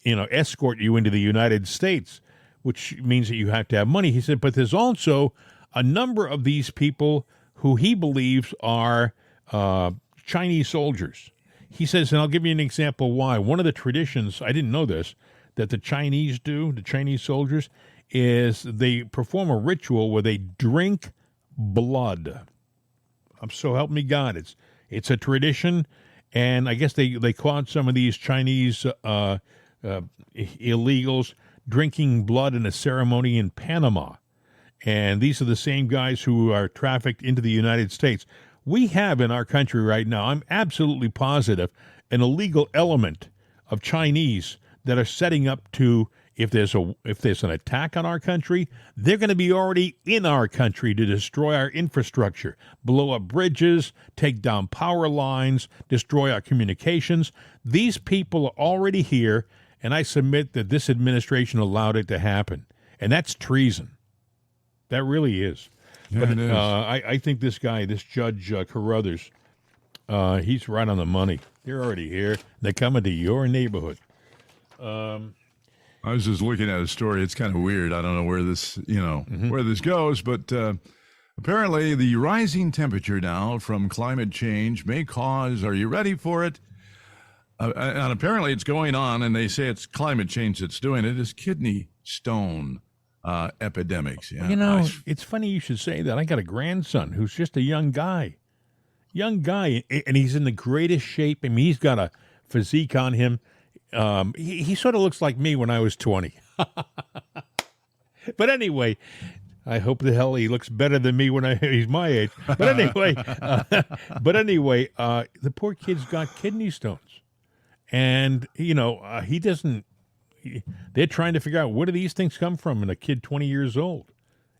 escort you into the United States, which means that you have to have money. He said, but there's also a number of these people who he believes are Chinese soldiers. He says, and I'll give you an example why. One of the traditions, I didn't know this, that the Chinese do, the Chinese soldiers, is they perform a ritual where they drink blood. So help me God. It's a tradition, and I guess they caught some of these Chinese illegals drinking blood in a ceremony in Panama. And these are the same guys who are trafficked into the United States. We have in our country right now, I'm absolutely positive, an illegal element of Chinese that are setting up to if there's an attack on our country, they're going to be already in our country to destroy our infrastructure, blow up bridges, take down power lines, destroy our communications. These people are already here, and I submit that this administration allowed it to happen. And that's treason. That really is. Yeah, but it is. I think this guy, this Judge Carruthers, he's right on the money. They're already here. They're coming to your neighborhood. I was just looking at a story. It's kind of weird. I don't know where this, where this goes, but apparently the rising temperature now from climate change may cause, are you ready for it? And apparently it's going on, and they say it's climate change that's doing it, is kidney stone epidemics. Yeah. It's funny you should say that. I got a grandson who's just a young guy, and he's in the greatest shape. I mean, he's got a physique on him. He sort of looks like me when I was 20. But anyway, I hope the hell he looks better than me when he's my age. But anyway, the poor kid's got kidney stones, and he doesn't. They're trying to figure out where do these things come from in a kid 20 years old,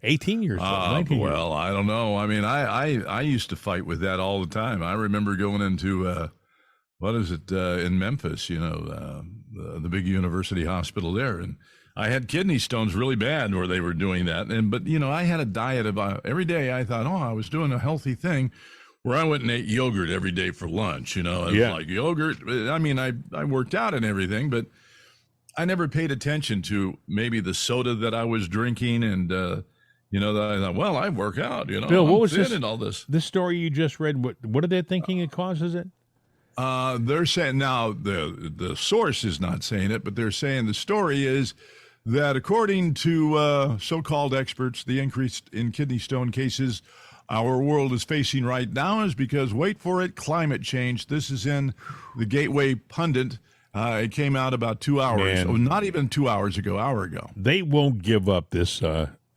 18 years old, 19 years old. Well, I don't know. I mean, I used to fight with that all the time. I remember going into what is it in Memphis? The big university hospital there, and I had kidney stones really bad where they were doing that. But I had a diet of every day. I thought, I was doing a healthy thing, where I went and ate yogurt every day for lunch. It was like yogurt. I mean, I worked out and everything, but I never paid attention to maybe the soda that I was drinking, and that I thought, well, I work out. Bill, what was this? And all this. This story you just read. What are they thinking it causes it? They're saying now the source is not saying it, but they're saying the story is that according to so-called experts, the increase in kidney stone cases our world is facing right now is because, wait for it, climate change. This is in the Gateway Pundit. It came out about 2 hours, not even 2 hours ago, hour ago. They won't give up this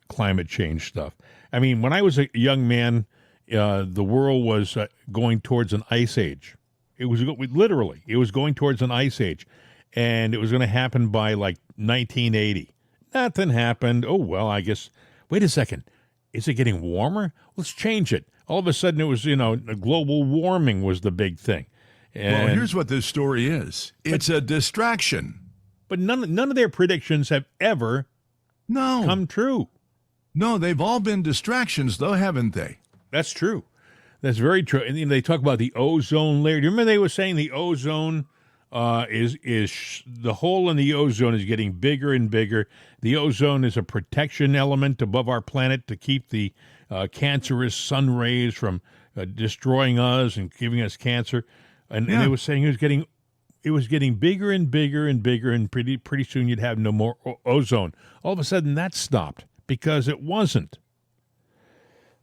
climate change stuff. I mean, when I was a young man, the world was going towards an ice age. It was literally, it was going towards an ice age, and it was going to happen by like 1980. Nothing happened. Oh, well, I guess, wait a second. Is it getting warmer? Let's change it. All of a sudden it was, global warming was the big thing. Well, here's what this story is. It's a distraction. But none of their predictions have ever come true. No, they've all been distractions, though, haven't they? That's true. That's very true. And they talk about the ozone layer. Do you remember they were saying the ozone is the hole in the ozone is getting bigger and bigger. The ozone is a protection element above our planet to keep the cancerous sun rays from destroying us and giving us cancer. And they were saying it was getting bigger and bigger and bigger, and pretty soon you'd have no more ozone. All of a sudden that stopped because it wasn't.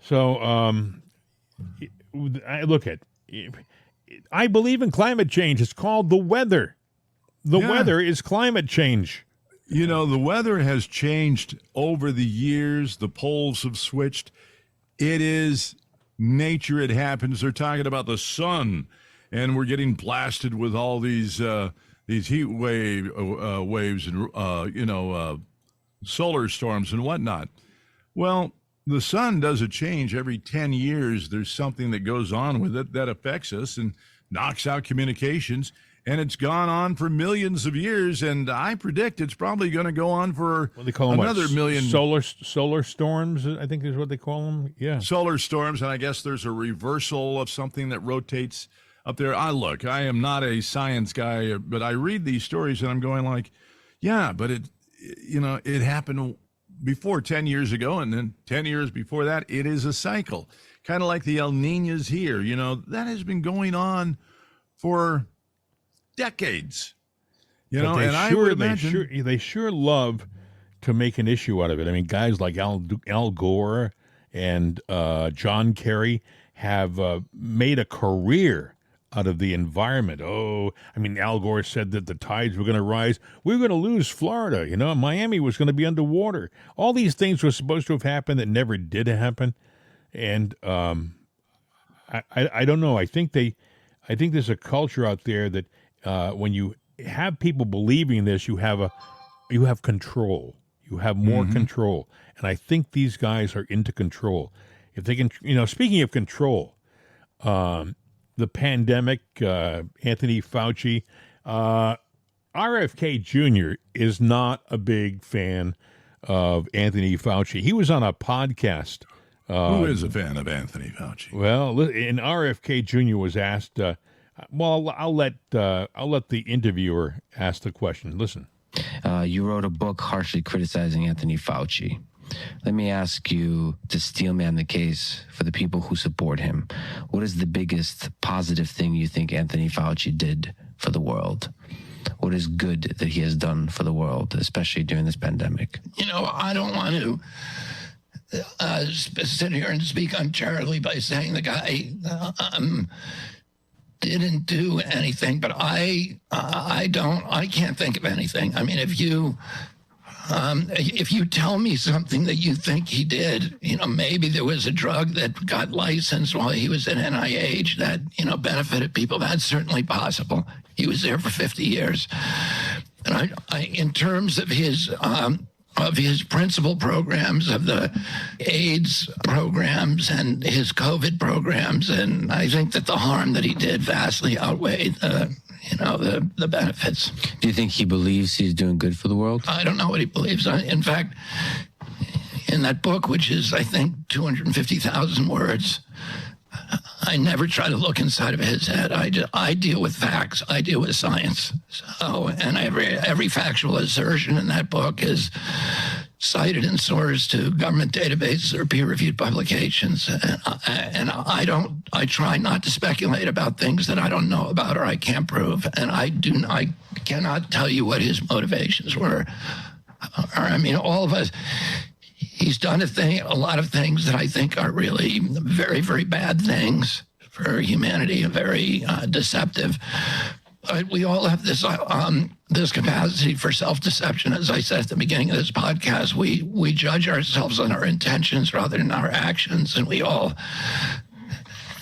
So I believe in climate change. It's called the weather. The weather is climate change. The weather has changed over the years. The poles have switched. It is nature. It happens. They're talking about the sun, and we're getting blasted with all these heat waves and solar storms and whatnot. Well, the sun doesn't change every 10 years. There's something that goes on with it that affects us and knocks out communications. And it's gone on for millions of years, and I predict it's probably going to go on for another million. Solar storms, I think is what they call them. Yeah, solar storms, and I guess there's a reversal of something that rotates up there. I am not a science guy, but I read these stories, and I'm going like, yeah, but it happened before 10 years ago, and then 10 years before that. It is a cycle, kind of like the El Niños here. That has been going on for decades, and I would imagine they sure love to make an issue out of it. I mean, guys like Al Gore and John Kerry have made a career out of the environment. Al Gore said that the tides were going to rise. We were going to lose Florida. Miami was going to be underwater. All these things were supposed to have happened that never did happen. And I don't know. I think there's a culture out there that when you have people believing this, you have have control. You have more control, and I think these guys are into control. If they can, speaking of control, the pandemic, Anthony Fauci, RFK Jr. is not a big fan of Anthony Fauci. He was on a podcast. Who is a fan of Anthony Fauci? Well, and RFK Jr. was asked. I'll let the interviewer ask the question. Listen. You wrote a book harshly criticizing Anthony Fauci. Let me ask you to steelman the case for the people who support him. What is the biggest positive thing you think Anthony Fauci did for the world? What is good that he has done for the world, especially during this pandemic? I don't want to sit here and speak uncharitably by saying the guy didn't do anything, but I can't think of anything. I mean, if you tell me something that you think he did, maybe there was a drug that got licensed while he was at NIH that, benefited people. That's certainly possible. He was there for 50 years. And I in terms of his principal programs, of the AIDS programs and his COVID programs, and I think that the harm that he did vastly outweighed the benefits. Do you think he believes he's doing good for the world? I don't know what he believes. In fact, in that book, which is, I think, 250,000 words, I never try to look inside of his head. I deal with facts. I deal with science. And every factual assertion in that book is cited and sourced to government databases or peer-reviewed publications. And I try not to speculate about things that I don't know about or I can't prove. And I cannot tell you what his motivations were. I mean, all of us. He's done a lot of things that I think are really very, very bad things for humanity, very deceptive. But we all have this capacity for self-deception. As I said at the beginning of this podcast, we judge ourselves on our intentions rather than our actions, and we all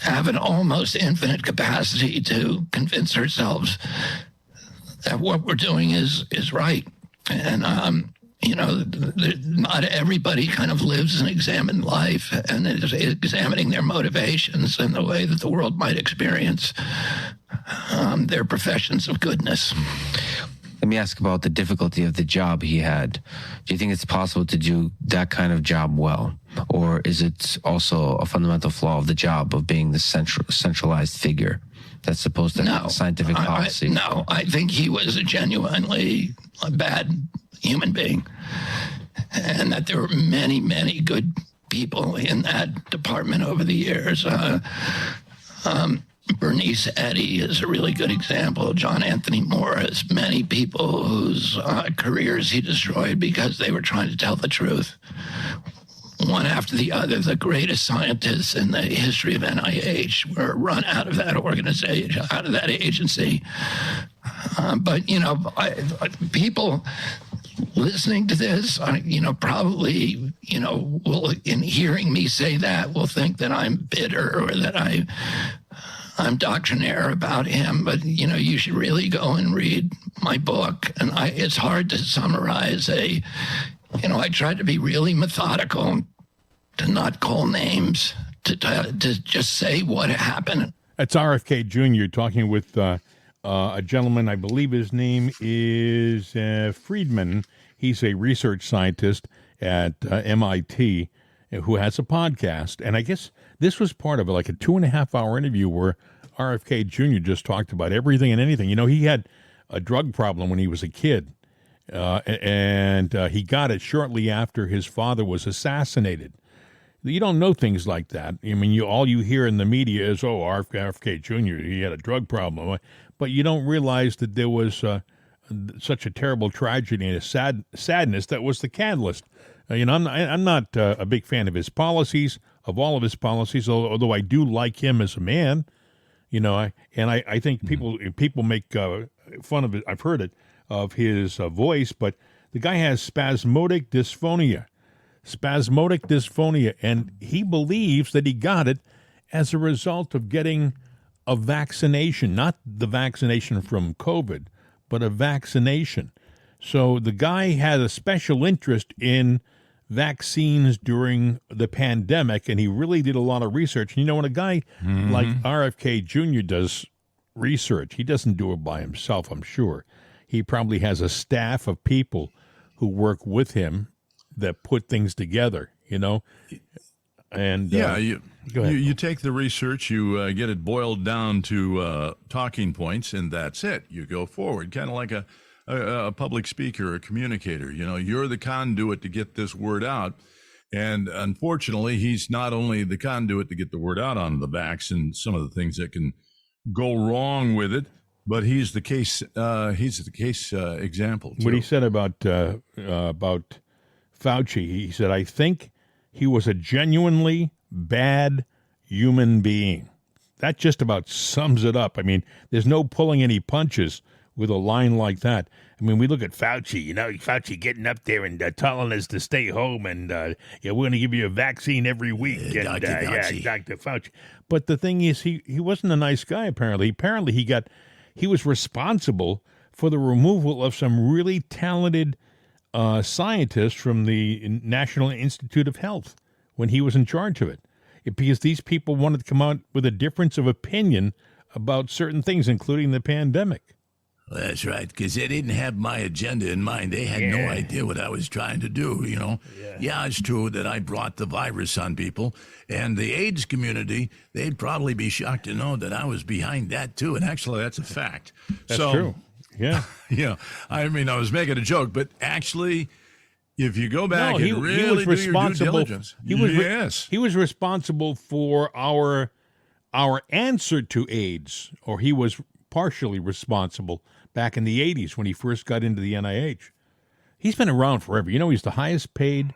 have an almost infinite capacity to convince ourselves that what we're doing is right. And not everybody kind of lives an examined life and is examining their motivations and the way that the world might experience their professions of goodness. Let me ask about the difficulty of the job he had. Do you think it's possible to do that kind of job well? Or is it also a fundamental flaw of the job of being the centralized figure that's supposed to have scientific policy? No, I think he was a genuinely bad human being, and that there were many, many good people in that department over the years. Bernice Eddy is a really good example. John Anthony Morris, many people whose careers he destroyed because they were trying to tell the truth. One after the other, the greatest scientists in the history of NIH were run out of that organization, out of that agency. But people listening to this, probably, will, in hearing me say that, will think that I'm bitter or that I'm doctrinaire about him. But, you should really go and read my book. And it's hard to summarize I tried to be really methodical, to not call names, to just say what happened. That's RFK Jr. talking with a gentleman, I believe his name is Friedman. He's a research scientist at MIT who has a podcast. And I guess this was part of like a 2.5-hour interview where RFK Jr. just talked about everything and anything. He had a drug problem when he was a kid, and he got it shortly after his father was assassinated. You don't know things like that. I mean, all you hear in the media is, RFK Jr., he had a drug problem. But you don't realize that there was such a terrible tragedy and a sadness that was the catalyst. I'm not a big fan of his policies, of all of his policies, although I do like him as a man. I think people make fun of it. I've heard it, of his voice, but the guy has spasmodic dysphonia, and he believes that he got it as a result of getting a vaccination, not the vaccination from COVID, but a vaccination. So the guy had a special interest in vaccines during the pandemic, and he really did a lot of research. And, when a guy like RFK Jr. does research, he doesn't do it by himself, I'm sure. He probably has a staff of people who work with him that put things together, And you take the research, you get it boiled down to talking points, and that's it. You go forward, kind of like a public speaker or a communicator. You're the conduit to get this word out. And unfortunately, he's not only the conduit to get the word out on the vax and some of the things that can go wrong with it, but he's the case. He's the case example too. What he said about Fauci, he said, "I think he was a genuinely bad human being." That just about sums it up. I mean, there's no pulling any punches with a line like that. I mean, we look at Fauci, Fauci getting up there and telling us to stay home and, we're going to give you a vaccine every week. And, Dr. Fauci. Dr. Fauci. But the thing is, he wasn't a nice guy, apparently. Apparently, he was responsible for the removal of some really talented scientists from the National Institute of Health when he was in charge of it. Because these people wanted to come out with a difference of opinion about certain things, including the pandemic. That's right, because they didn't have my agenda in mind. They had no idea what I was trying to do, Yeah, it's true that I brought the virus on people. And the AIDS community, they'd probably be shocked to know that I was behind that, too. And actually, that's a fact. That's true. Yeah. I mean, I was making a joke, but actually, if you go back and really do your due diligence. He was responsible for our answer to AIDS, or he was partially responsible back in the 80s when he first got into the NIH. He's been around forever. He's the highest paid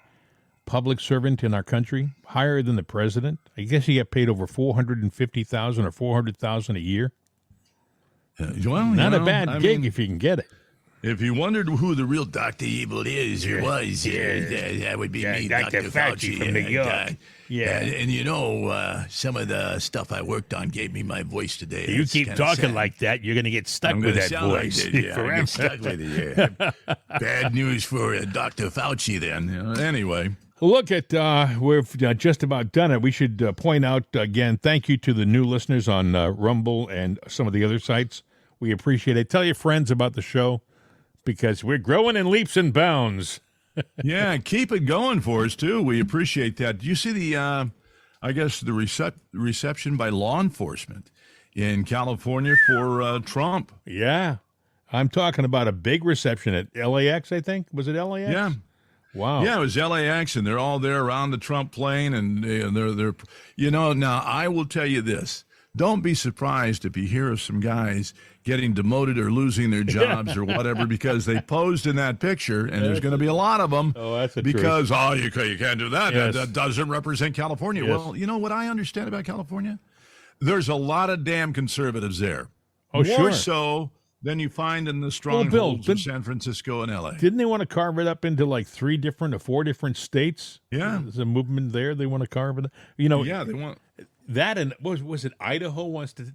public servant in our country, higher than the president. I guess he got paid over $450,000 or $400,000 a year. Not a bad gig if you can get it. If you wondered who the real Dr. Evil is or was, that would be me, Dr. Fauci from New York. And some of the stuff I worked on gave me my voice today. You keep talking like that, you're going to get stuck with that voice. Forever. Get stuck with it, Bad news for Dr. Fauci then. Anyway. Look at, we've just about done it. We should point out again, thank you to the new listeners on Rumble and some of the other sites. We appreciate it. Tell your friends about the show, because we're growing in leaps and bounds. Yeah, keep it going for us, too. We appreciate that. Do you see the, the reception by law enforcement in California for Trump? Yeah. I'm talking about a big reception at LAX, I think. Was it LAX? Yeah. Wow. Yeah, it was LAX, and they're all there around the Trump plane, and they're now I will tell you this. Don't be surprised if you hear of some guys getting demoted or losing their jobs or whatever because they posed in that picture, and there's going to be a lot of them. Oh, that's because you can't do that. Yes. That doesn't represent California. Yes. Well, you know what I understand about California? There's a lot of damn conservatives there. Oh, More sure. so than you find in the strongholds of San Francisco and LA. Didn't they want to carve it up into like 3 different or 4 different states? Yeah. There's a movement there. They want to carve it. Yeah, they want that. And was it Idaho wants to?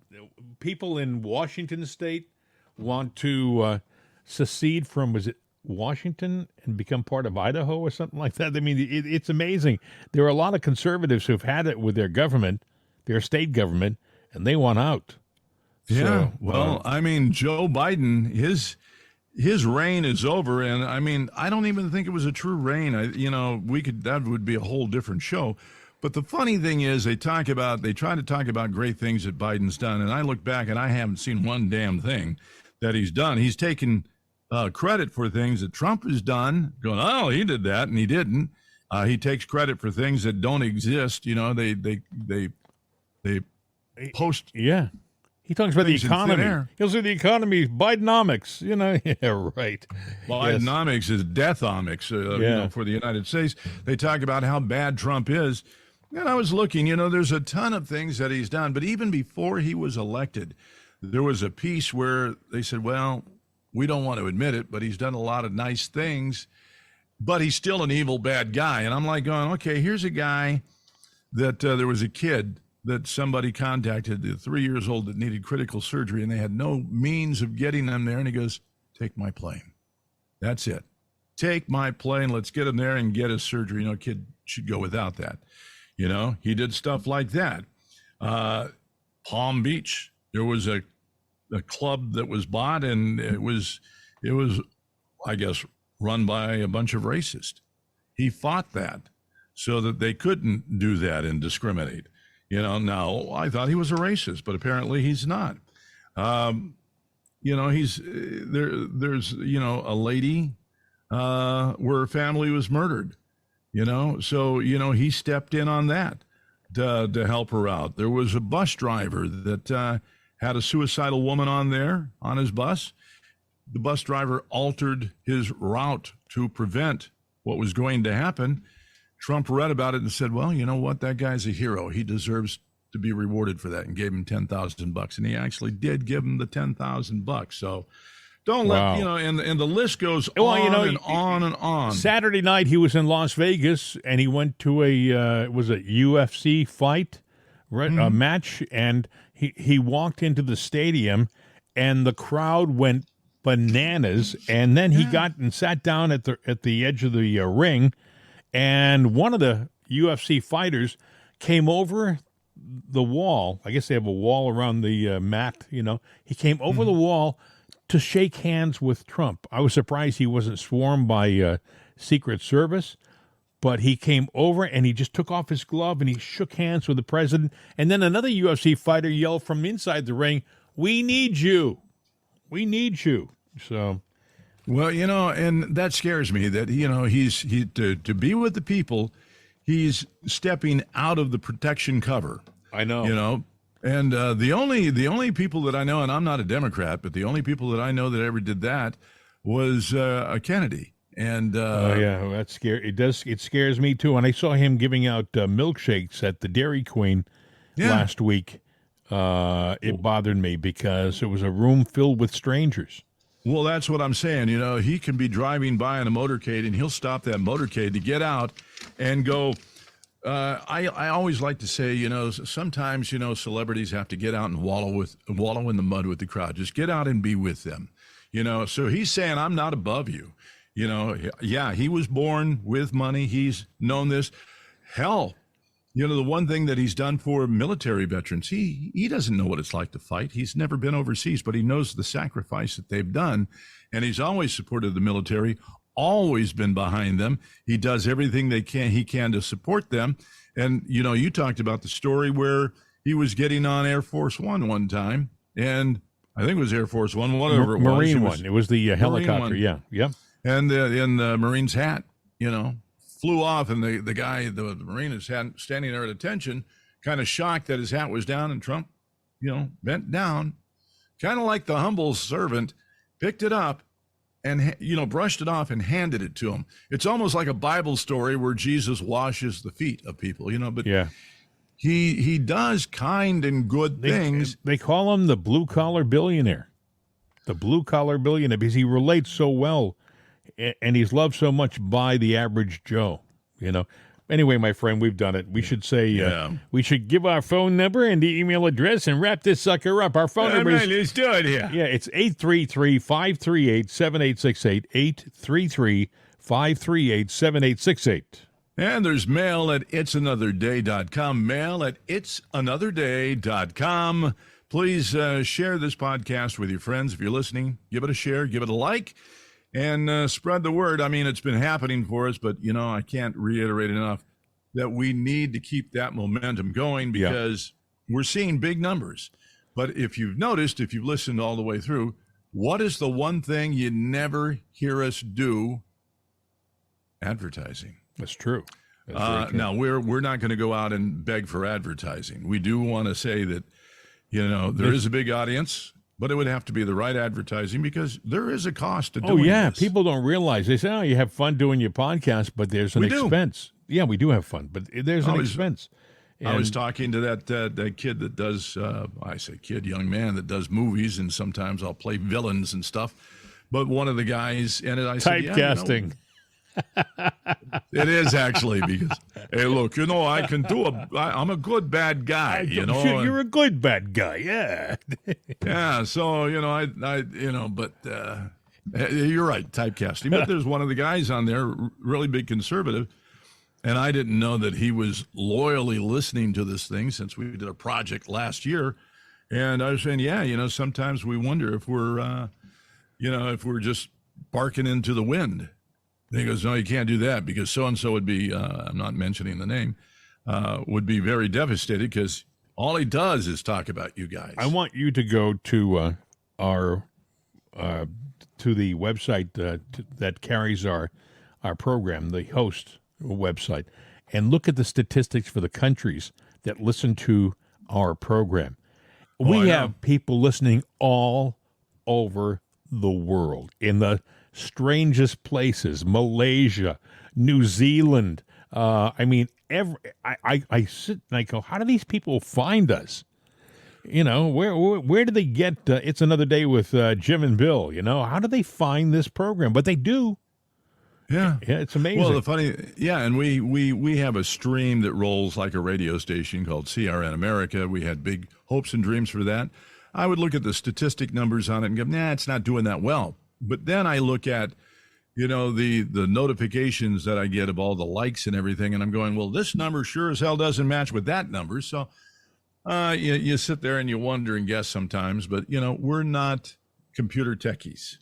People in Washington State want to secede from, was it Washington, and become part of Idaho or something like that? I mean, it's amazing. There are a lot of conservatives who've had it with their government, their state government, and they want out. Yeah, So, I mean, Joe Biden, his reign is over, and I mean, I don't even think it was a true reign. That would be a whole different show. But the funny thing is, they try to talk about great things that Biden's done, and I look back and I haven't seen one damn thing that he's done. He's taken credit for things that Trump has done, going, oh, he did that, and he didn't. He takes credit for things that don't exist. They post. Yeah. He talks about the Things in thin economy. air. He'll say the economy, Bidenomics. Yeah, right. Bidenomics is deathomics, for the United States. They talk about how bad Trump is. And I was looking, there's a ton of things that he's done. But even before he was elected, there was a piece where they said, well, we don't want to admit it, but he's done a lot of nice things, but he's still an evil, bad guy. And I'm like going, okay, here's a guy that there was a kid that somebody contacted, 3 years old, that needed critical surgery, and they had no means of getting them there. And he goes, take my plane. That's it. Take my plane. Let's get him there and get his surgery. Kid should go without that. He did stuff like that. Palm Beach, there was a club that was bought, and it was, I guess, run by a bunch of racists. He fought that so that they couldn't do that and discriminate. Now I thought he was a racist, but apparently he's not. He's there's a lady where her family was murdered. So he stepped in on that to help her out. There was a bus driver that had a suicidal woman on his bus. The bus driver altered his route to prevent what was going to happen. Trump read about it and said, well, you know what? That guy's a hero. He deserves to be rewarded for that, and gave him $10,000. And he actually did give him the $10,000. So don't let, and the list goes on and on and on. Saturday night, he was in Las Vegas, and he went to a UFC fight, a match, and he walked into the stadium, and the crowd went bananas, and then he got and sat down at the edge of the ring, and one of the UFC fighters came over the wall. I guess they have a wall around the mat, He came over the wall to shake hands with Trump. I was surprised he wasn't swarmed by Secret Service, but he came over and he just took off his glove and he shook hands with the president. And then another UFC fighter yelled from inside the ring, "We need you. We need you." So, well, and that scares me that, he's to be with the people, he's stepping out of the protection cover. I know. And the only people that I know, and I'm not a Democrat, but the only people that I know that ever did that was Kennedy. And that's scary. It scares me too. And I saw him giving out milkshakes at the Dairy Queen last week. It bothered me because it was a room filled with strangers. Well, that's what I'm saying. He can be driving by in a motorcade, and he'll stop that motorcade to get out and go. I always like to say, sometimes, celebrities have to get out and wallow in the mud with the crowd. Just get out and be with them. So he's saying, I'm not above you. He was born with money. He's known this. Hell, the one thing that he's done for military veterans, he doesn't know what it's like to fight. He's never been overseas, but he knows the sacrifice that they've done. And he's always supported the military, always been behind them. He does everything he can to support them. And, you talked about the story where he was getting on Air Force one time, and I think it was Air Force One, whatever it was. Marine One. It was the helicopter, yeah. And in the Marine's hat, flew off, and the guy, the Marine is standing there at attention, kind of shocked that his hat was down, and Trump, bent down, kind of like the humble servant, picked it up and, brushed it off and handed it to him. It's almost like a Bible story where Jesus washes the feet of people, but he does kind and good things. They call him the blue-collar billionaire. The blue-collar billionaire, because he relates so well, and he's loved so much by the average Joe, Anyway, my friend, we've done it. We should say, we should give our phone number and the email address and wrap this sucker up. Our phone number is... Let's do it here. Yeah, it's 833-538-7868, 833-538-7868. And there's mail at itsanotherday.com, mail at itsanotherday.com. Please share this podcast with your friends. If you're listening, give it a share, give it a like. And spread the word. I mean, it's been happening for us, but, I can't reiterate enough that we need to keep that momentum going because we're seeing big numbers. But if you've noticed, if you've listened all the way through, what is the one thing you never hear us do? Advertising. That's true. Now, we're not going to go out and beg for advertising. We do want to say that, there is a big audience. But it would have to be the right advertising because there is a cost to doing this. People don't realize. They say, you have fun doing your podcast, but there's an expense. Yeah, we do have fun, but there's an expense. I was talking to that kid that does, I say kid, young man that does movies, and sometimes I'll play villains and stuff. But one of the guys, and I said, typecasting. It is actually because, hey, look, I can I'm a good bad guy, You're a good bad guy, yeah. Yeah, so, but You're right, typecasting. But there's one of the guys on there, really big conservative, and I didn't know that he was loyally listening to this thing since we did a project last year. And I was saying, sometimes we wonder if we're, if we're just barking into the wind. And he goes, no, you can't do that because so-and-so would be, I'm not mentioning the name, would be very devastated because all he does is talk about you guys. I want you to go to to the website that carries our program, the host website, and look at the statistics for the countries that listen to our program. We have people listening all over the world, in the strangest places, Malaysia, New Zealand. I sit and I go, how do these people find us? Where do they get It's Another Day with Jim and Bill? How do they find this program? But they do. Yeah, it's amazing. Well, and we have a stream that rolls like a radio station called CRN America. We had big hopes and dreams for that. I would look at the statistic numbers on it and go, it's not doing that well. But then I look at, the notifications that I get of all the likes and everything, and I'm going, well, this number sure as hell doesn't match with that number. So you sit there and you wonder and guess sometimes, but, we're not computer techies.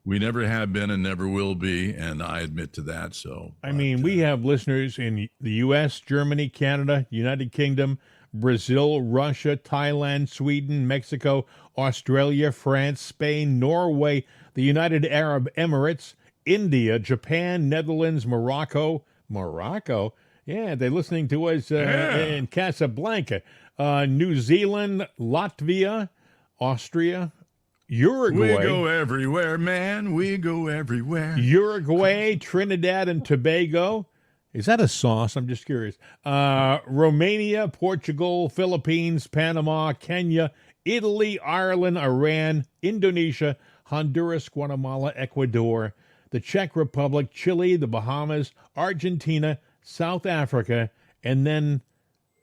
We never have been and never will be, and I admit to that. So we have listeners in the U.S., Germany, Canada, United Kingdom, Brazil, Russia, Thailand, Sweden, Mexico, Australia, France, Spain, Norway, the United Arab Emirates, India, Japan, Netherlands, Morocco. Yeah, they're listening to us in Casablanca, New Zealand, Latvia, Austria, Uruguay. We go everywhere, man. We go everywhere. Uruguay, Trinidad and Tobago. Is that a sauce? I'm just curious. Romania, Portugal, Philippines, Panama, Kenya, Italy, Ireland, Iran, Indonesia, Honduras, Guatemala, Ecuador, the Czech Republic, Chile, the Bahamas, Argentina, South Africa, and then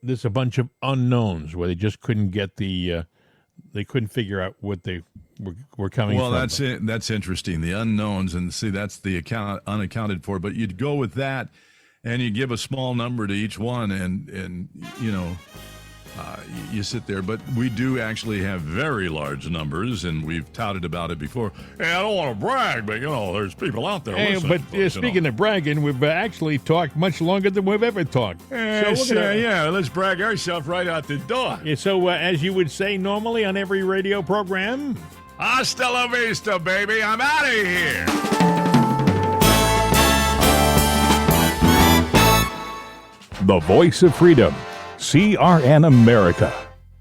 there's a bunch of unknowns where they just couldn't get they couldn't figure out what they were coming from. Well, that's interesting. The unknowns, and see, that's the unaccounted for. But you'd go with that, and you give a small number to each one, and you sit there. But we do actually have very large numbers, and we've touted about it before. Hey, I don't want to brag, but there's people out there listening. But speaking of bragging, we've actually talked much longer than we've ever talked. Let's brag ourselves right out the door. Yeah, so as you would say normally on every radio program, hasta la vista, baby. I'm out of here. The voice of freedom, CRN America.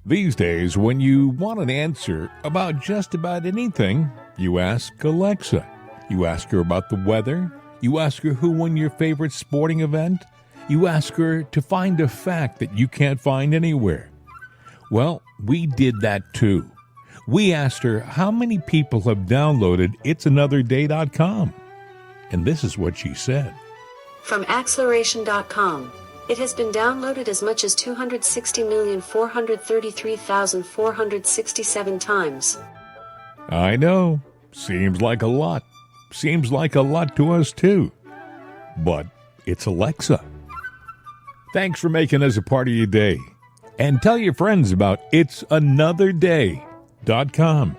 These days, when you want an answer about just about anything, you ask Alexa. You ask her about the weather. You ask her who won your favorite sporting event. You ask her to find a fact that you can't find anywhere. Well, we did that too. We asked her how many people have downloaded it'sanotherday.com. And this is what she said. From acceleration.com. It has been downloaded as much as 260,433,467 times. I know. Seems like a lot. Seems like a lot to us, too. But it's Alexa. Thanks for making us a part of your day. And tell your friends about it'sanotherday.com.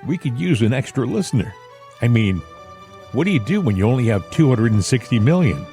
We could use an extra listener. I mean, what do you do when you only have 260 million?